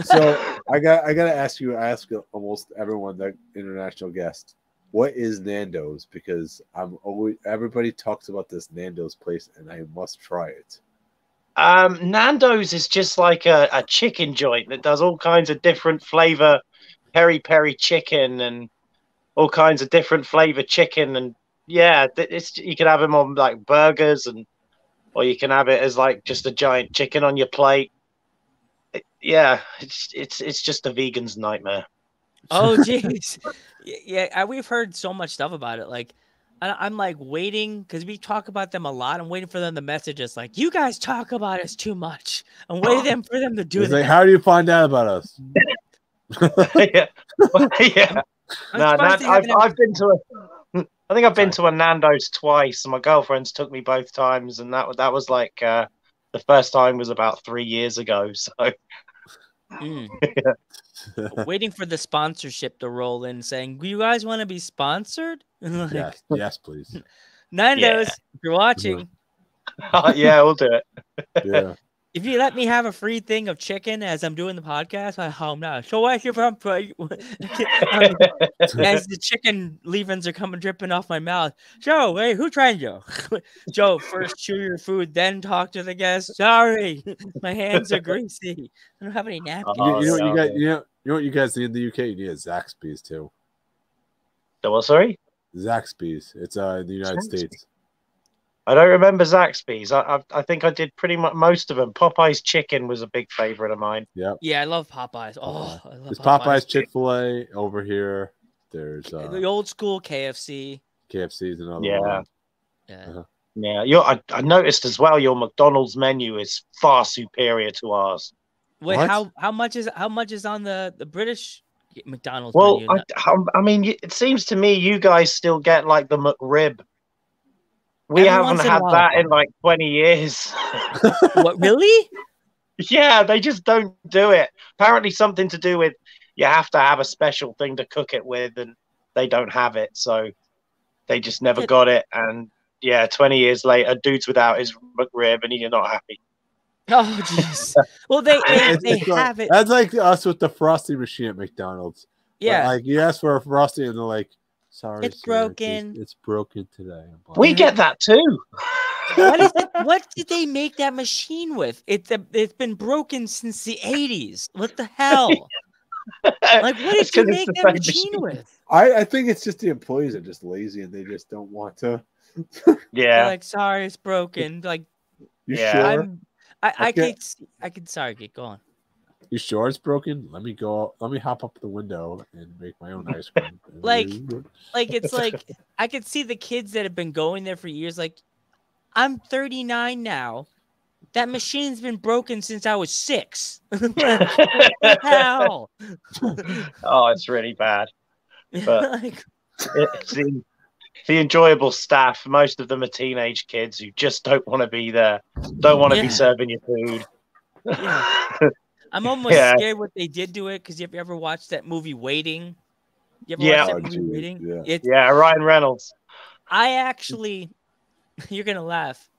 So I gotta ask you. I ask almost everyone that international guest, what is Nando's? Because everybody talks about this Nando's place, and I must try it. Nando's is just like a chicken joint that does all kinds of different flavor. Peri chicken and all kinds of different flavor chicken, and yeah, you can have them on like burgers, or you can have it as like just a giant chicken on your plate. It's just a vegan's nightmare. Oh jeez. Yeah, we've heard so much stuff about it. Like I'm like waiting because we talk about them a lot. I'm waiting for them to message us like, you guys talk about us too much. I'm waiting for them to do that. Like, how do you find out about us? Yeah. No, I've been to I think I've been to a Nando's twice, and my girlfriend's took me both times, and that was like the first time was about 3 years ago. So waiting for the sponsorship to roll in, saying, "You guys want to be sponsored?" Like, yes, please. Nando's, if you're watching, yeah, we'll do it. Yeah. If you let me have a free thing of chicken as I'm doing the podcast, I'm not. So why you from? As the chicken leavings are coming dripping off my mouth. Joe, wait, who trained you? Joe, first chew your food, then talk to the guest. Sorry, my hands are greasy. I don't have any napkins. You know what you guys need in the UK? You need a Zaxby's too. The what? Sorry, Zaxby's. It's in the United States. I don't remember Zaxby's. I think I did pretty much most of them. Popeye's chicken was a big favorite of mine. Yeah, I love Popeyes. Oh, I love There's Popeyes, Chick-fil-A over here. There's the old school KFC. KFC's another one. Yeah. Yeah. I noticed as well your McDonald's menu is far superior to ours. Wait, what? how much is on the British McDonald's menu? Well, I mean, it seems to me you guys still get like the McRib. We haven't had that in like 20 years. What, really? Yeah, they just don't do it. Apparently something to do with you have to have a special thing to cook it with, and they don't have it. So they just never got it. And yeah, 20 years later, dude's without his McRib and you're not happy. Oh, jeez. Well, they have it. That's like us with the Frosty machine at McDonald's. Yeah. But, like, you ask for a Frosty and they're like, sorry, it's broken. It's broken today. We get that too. What is it? What did they make that machine with? It's been broken since the 80s. What the hell? Like, what It's did you 'cause it's make the that same machine machine. with? I think it's just the employees are just lazy and they just don't want to. They're Yeah, like, sorry, it's broken. Like, You Yeah. sure? I Okay. could. Sorry, get going. You sure it's broken? Let me go. Let me hop up the window and make my own ice cream. Like it's like I could see the kids that have been going there for years. Like, I'm 39 now. That machine's been broken since I was 6. Like, what the hell? oh, it's really bad. But Like, it's the enjoyable staff. Most of them are teenage kids who just don't want to be there, don't want to be Yeah. serving your food. Yeah. I'm almost Yeah. scared what they did to it because you ever watched that movie Waiting? You ever Yeah. watched that Oh, movie geez, Waiting? yeah. Yeah, Ryan Reynolds. I actually, you're gonna laugh.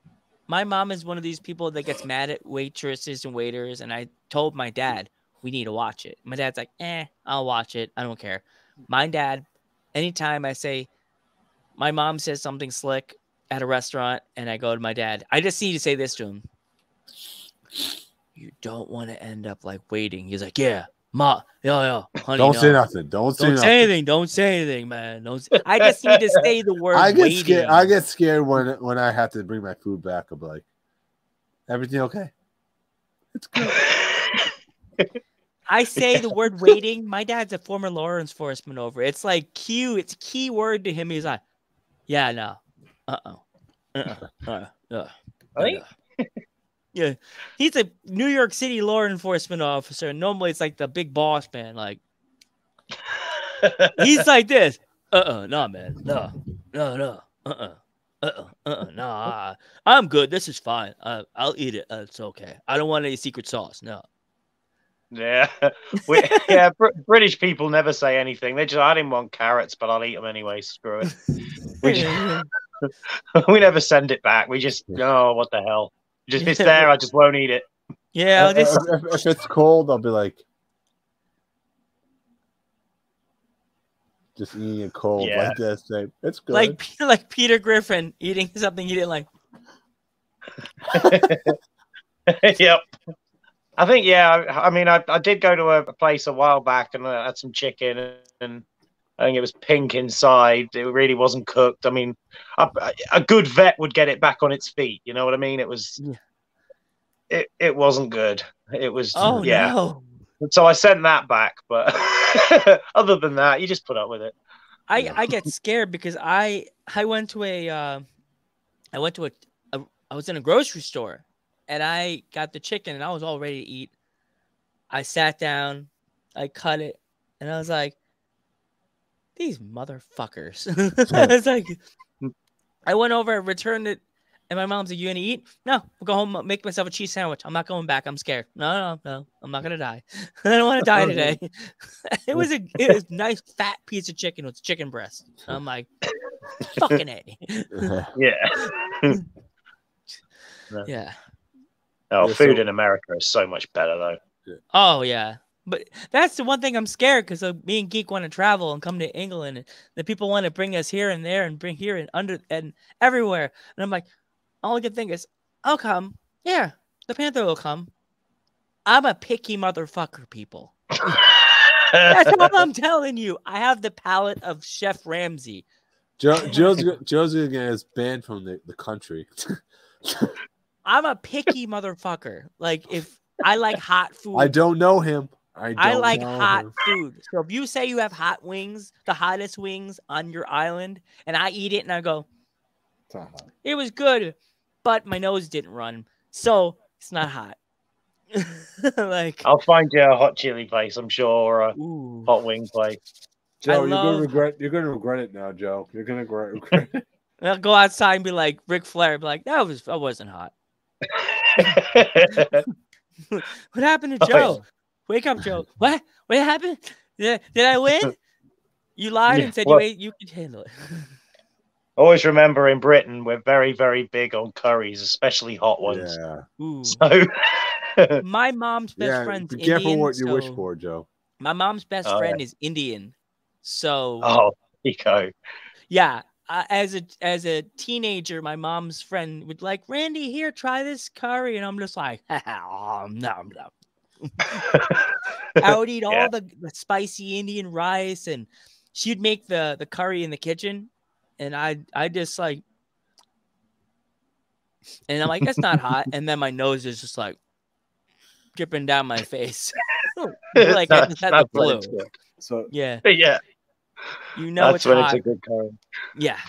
My mom is one of these people that gets mad at waitresses and waiters, and I told my dad we need to watch it. My dad's like, I'll watch it. I don't care. My dad, anytime I say, my mom says something slick at a restaurant, and I go to my dad, I just need to say this to him. You don't want to end up like Waiting. He's like, yeah, honey. Don't say no. nothing. Don't say Don't nothing. say anything. Don't say anything, man. I just need to say the word I get waiting. scared. I get scared when I have to bring my food back. I'm like, everything okay? It's good. I say the word waiting. My dad's a former law enforcement over. It's like Q. It's a key word to him. He's like, yeah, no. Right? Yeah. He's a New York City law enforcement officer. Normally it's like the big boss man. Like, he's like this. No, man. No. No. I'm good. This is fine. I'll eat it. It's okay. I don't want any secret sauce. No. Yeah, British people never say anything. They just, I didn't want carrots, but I'll eat them anyway. Screw it. We never send it back. We just, oh, what the hell? Just it's there. I just won't eat it. Yeah. If it's cold, I'll be like, just eating it cold Yeah. like this. Like, it's good. Like Peter Griffin eating something he didn't like. Yep. I think, I mean, I did go to a place a while back and I had some chicken and I think it was pink inside. It really wasn't cooked. I mean, a good vet would get it back on its feet. You know what I mean? It was, it wasn't good. It was, No. So I sent that back. But other than that, you just put up with it. I get scared because I went to I was in a grocery store and I got the chicken and I was all ready to eat. I sat down, I cut it, and I was like, these motherfuckers. I was like, I went over, returned it, and my mom's like, you gonna eat? No, I'll go home, make myself a cheese sandwich. I'm not going back. I'm scared. No, I'm not gonna die. I don't want to die today. It was a nice fat piece of chicken with chicken breast. I'm like, fucking A. Yeah. Yeah. Oh, food in America is so much better though. Oh yeah. But that's the one thing I'm scared because me and Geek want to travel and come to England, and the people want to bring us here and there and bring here and under and everywhere. And I'm like, all I can think is, I'll come. Yeah, the Panther will come. I'm a picky motherfucker, people. That's all I'm telling you. I have the palate of Chef Ramsay. Joe's gonna get us banned from the country. I'm a picky motherfucker. Like, if I like hot food. I don't know him. I like hot food. So if you say you have hot wings, the hottest wings on your island, and I eat it and I go, it was good, but my nose didn't run. So it's not hot. Like, I'll find you a hot chili place, I'm sure, or a hot wing place. Joe, you're gonna regret it now, Joe. You're gonna regret it. I'll go outside and be like Ric Flair, be like, that wasn't hot. What happened to Joe? Wake up, Joe. What happened? Did I win? You lied and said you could handle it. Always remember, in Britain, we're very, very big on curries, especially hot ones. Yeah. Ooh. So my mom's best friend's be careful Indian, what you wish for, Joe. My mom's best friend is Indian. So oh, Pico. Yeah, as a teenager, my mom's friend would like, Randy, here, try this curry, and I'm just like, oh, no. I would eat all the spicy Indian rice, and she'd make the curry in the kitchen, and I just like, and I'm like, that's not hot, and then my nose is just like dripping down my face, like I just had the flu. So Yeah, Yeah, you know that's it's when hot. it's a good curry. Yeah,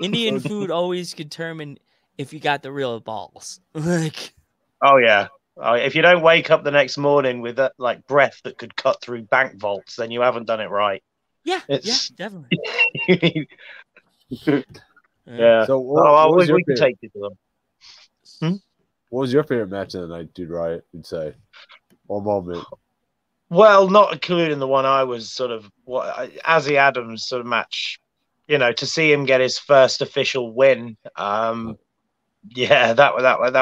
Indian food always determine if you got the real balls. Like, Oh yeah. Oh, if you don't wake up the next morning with that like breath that could cut through bank vaults, then you haven't done it right. yeah, It's definitely. yeah. So Oh, was your we can favorite? take it to them. What was your favorite match of the night, dude? Right, you'd say, or moment. Well, not including the one I was sort of Azzy Adams sort of match. You know, to see him get his first official win. Yeah, that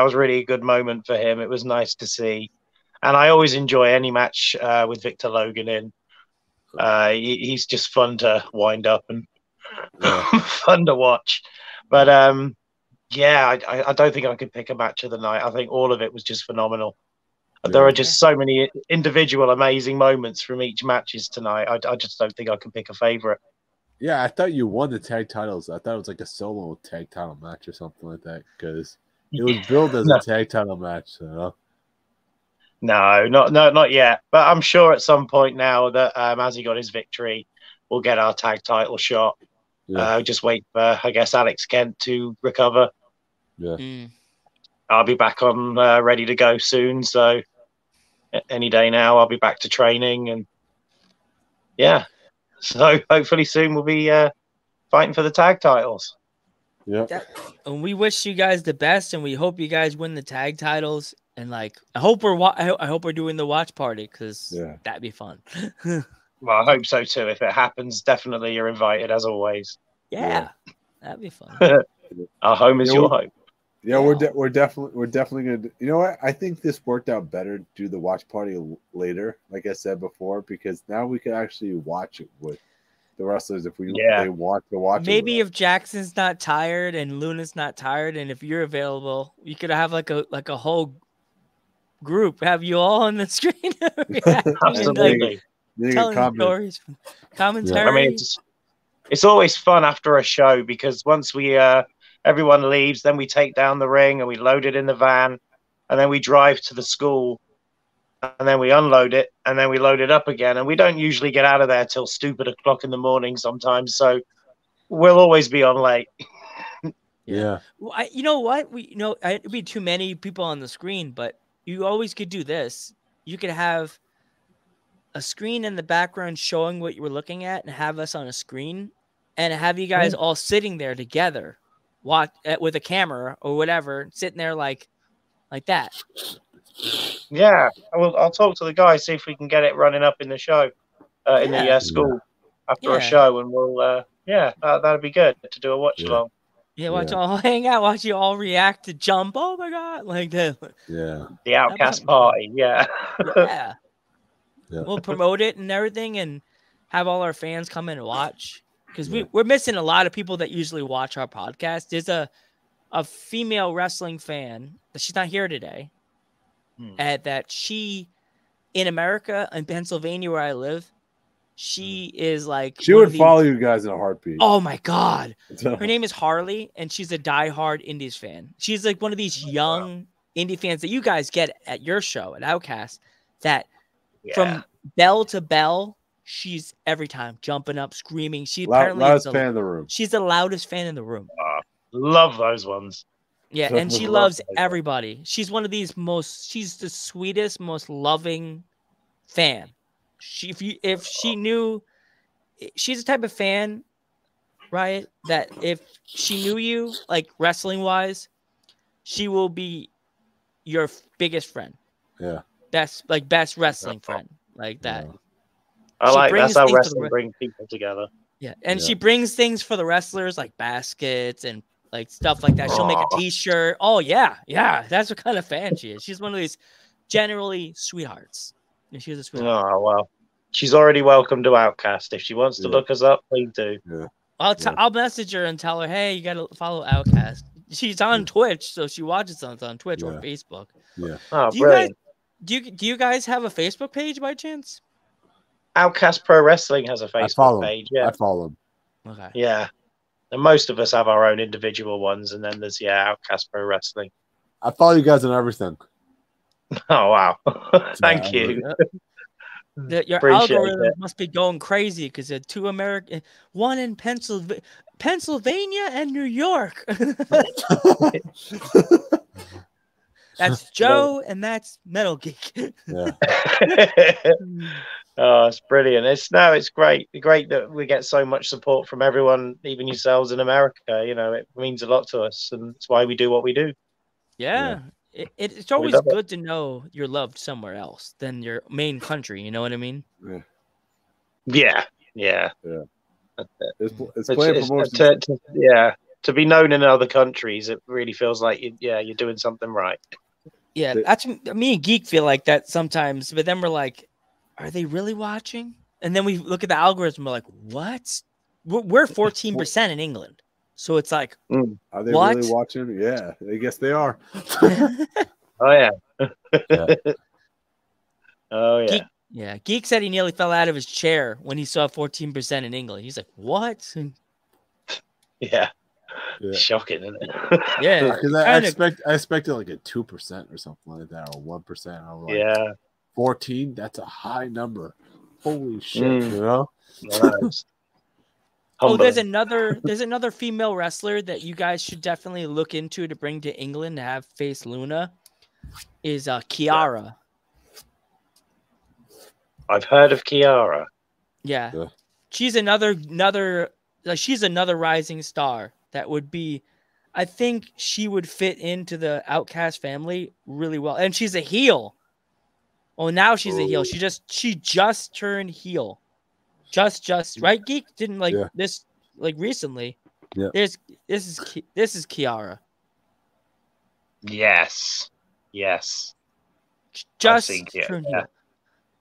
was really a good moment for him. It was nice to see, and I always enjoy any match with Victor Logan in. He's just fun to wind up and fun to watch. But yeah, I don't think I could pick a match of the night. I think all of it was just phenomenal. There are just so many individual amazing moments from each matches tonight. I just don't think I can pick a favorite. Yeah, I thought you won the tag titles. I thought it was like a solo tag title match or something like that because it was billed as a tag title match. So. No, not yet. But I'm sure at some point now that as he got his victory, we'll get our tag title shot. Yeah. Just wait for, I guess, Alex Kent to recover. Yeah. I'll be back on ready to go soon. So any day now, I'll be back to training. And yeah, so hopefully soon we'll be fighting for the tag titles. Yeah. And we wish you guys the best, and we hope you guys win the tag titles. And like, I hope we're doing the watch party because that'd be fun. Well, I hope so too. If it happens, definitely you're invited as always. Yeah. That'd be fun. Our home is your home. Yeah, we're definitely gonna. You know what? I think this worked out better to do the watch party later, like I said before, because now we could actually watch it with the wrestlers if they want to watch. Maybe if Jackson's not tired and Luna's not tired, and if you're available, you could have like a whole group, have you all on the screen, absolutely, like, telling stories, commentary. I mean, it's always fun after a show because once we everyone leaves, then we take down the ring and we load it in the van, and then we drive to the school, and then we unload it, and then we load it up again, and we don't usually get out of there till stupid o'clock in the morning sometimes, so we'll always be on late. Yeah. Well, you know what? It'd be too many people on the screen, but you always could do this. You could have a screen in the background showing what you were looking at, and have us on a screen, and have you guys all sitting there together, watch with a camera or whatever, sitting there like that. Yeah, I'll talk to the guys, see if we can get it running up in the show, in the school after a show, and we'll that'd be good to do a watch along. Yeah, watch all hang out, watch you all react to jump. Oh my god, like that. Yeah, the Outcast party. Yeah. We'll promote it and everything, and have all our fans come in and watch, because we're missing a lot of people that usually watch our podcast. There's a female wrestling fan that she's not here today. That she, in America, in Pennsylvania where I live, she is like, she would follow you guys in a heartbeat. Oh my god, her name is Harley, and she's a diehard Indies fan. She's like one of these young indie fans that you guys get at your show at Outcast. That from bell to bell, she's every time jumping up, screaming. She apparently loudest fan in the room. She's the loudest fan in the room. Love those ones. Yeah, and she loves everybody. She's one of these she's the sweetest, most loving fan. If she knew, she's the type of fan, right, that if she knew you, like wrestling wise, she will be your biggest friend. Yeah. Best wrestling friend, like that. I that's how wrestling brings people together. Yeah, and she brings things for the wrestlers like baskets and like stuff like that. She'll make a T-shirt. Oh yeah, that's what kind of fan she is. She's one of these generally sweethearts. And she's a sweetheart. Oh well, she's already welcome to Outcast. If she wants to look us up, please do. Yeah. I'll message her and tell her, hey, you gotta follow Outcast. She's on Twitch, so she watches us on Twitch or Facebook. Yeah. Oh, Do you guys brilliant. do you guys have a Facebook page by chance? Outcast Pro Wrestling has a I Facebook follow page. him. Yeah. I follow him. Okay. Yeah. And most of us have our own individual ones, and then there's Outcast Pro Wrestling. I follow you guys on everything. Oh wow. Thank you. Your Appreciate algorithm it. must be going crazy because there are two American, one in Pennsylvania and New York. That's Joe, and that's Metal Geek. Yeah. Oh, it's brilliant. It's great. Great that we get so much support from everyone, even yourselves in America. You know, it means a lot to us, and it's why we do what we do. Yeah. It's always good to know you're loved somewhere else than your main country. You know what I mean? Yeah. Yeah. Yeah. It's playing promotion. To be known in other countries, it really feels like you're doing something right. Yeah, that's me and Geek feel like that sometimes, but then we're like, are they really watching? And then we look at the algorithm, we're like, what? We're 14% in England. So it's like, are they what? really watching? Yeah, I guess they are. Oh yeah. Oh yeah. Geek said he nearly fell out of his chair when he saw 14% in England. He's like, what? Yeah. Shocking, isn't it? Yeah. Because I expected like a 2% or something like that, or 1%. I was like, 14. That's a high number. Holy shit! You know. Oh, there's another female wrestler that you guys should definitely look into to bring to England to have face Luna. Is Kiara. I've heard of Kiara. Yeah. She's another she's another rising star that would be, I think she would fit into the Outcast family really well. And she's a heel. Oh, now she's a heel. She just turned heel. Just right, Geek? Didn't this recently. Yeah. This is Kiara. Yes. Just turned heel.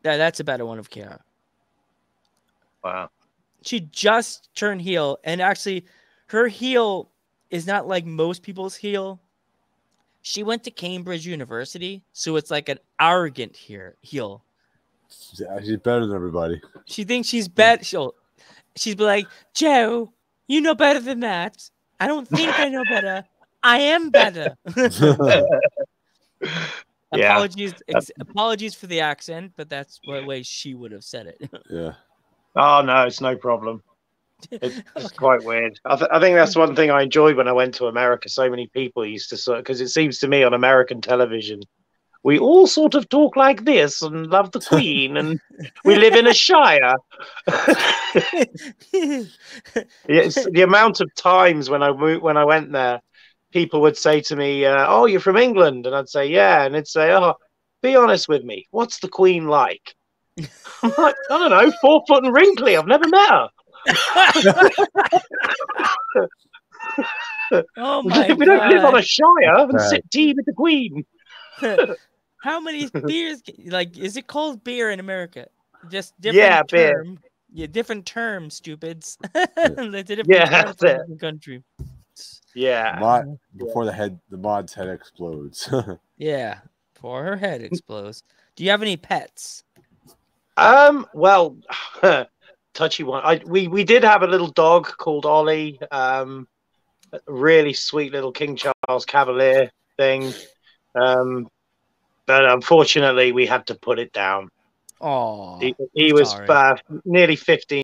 That's a better one of Kiara. Wow. She just turned heel, and actually her heel is not like most people's heel. She went to Cambridge University, so it's like an arrogant heel. She's better than everybody. She thinks she's better. She's be like, Joe, you know better than that. I don't think I know better. I am better. Apologies for the accent, but that's the way she would have said it. Yeah. Oh no, it's no problem. It's quite weird. I think that's one thing I enjoyed when I went to America. So many people used to because it seems to me on American television, we all sort of talk like this and love the Queen, and we live in a shire. The amount of times when I went there, people would say to me, "Oh, you're from England," and I'd say, "Yeah," and they'd say, "Oh, be honest with me. What's the Queen like?" I'm like, I don't know, 4 foot and wrinkly. I've never met her. Oh my God. We don't live on a shire and sit tea with the Queen. How many beers? Is it called beer in America? Just different beer. Yeah, different terms, stupids. That's it. Country. Yeah. Before the mod's head explodes. Yeah, before her head explodes. Do you have any pets? Well, touchy one. We did have a little dog called Ollie. A really sweet little King Charles Cavalier thing. But unfortunately, we had to put it down. Oh, he was nearly 15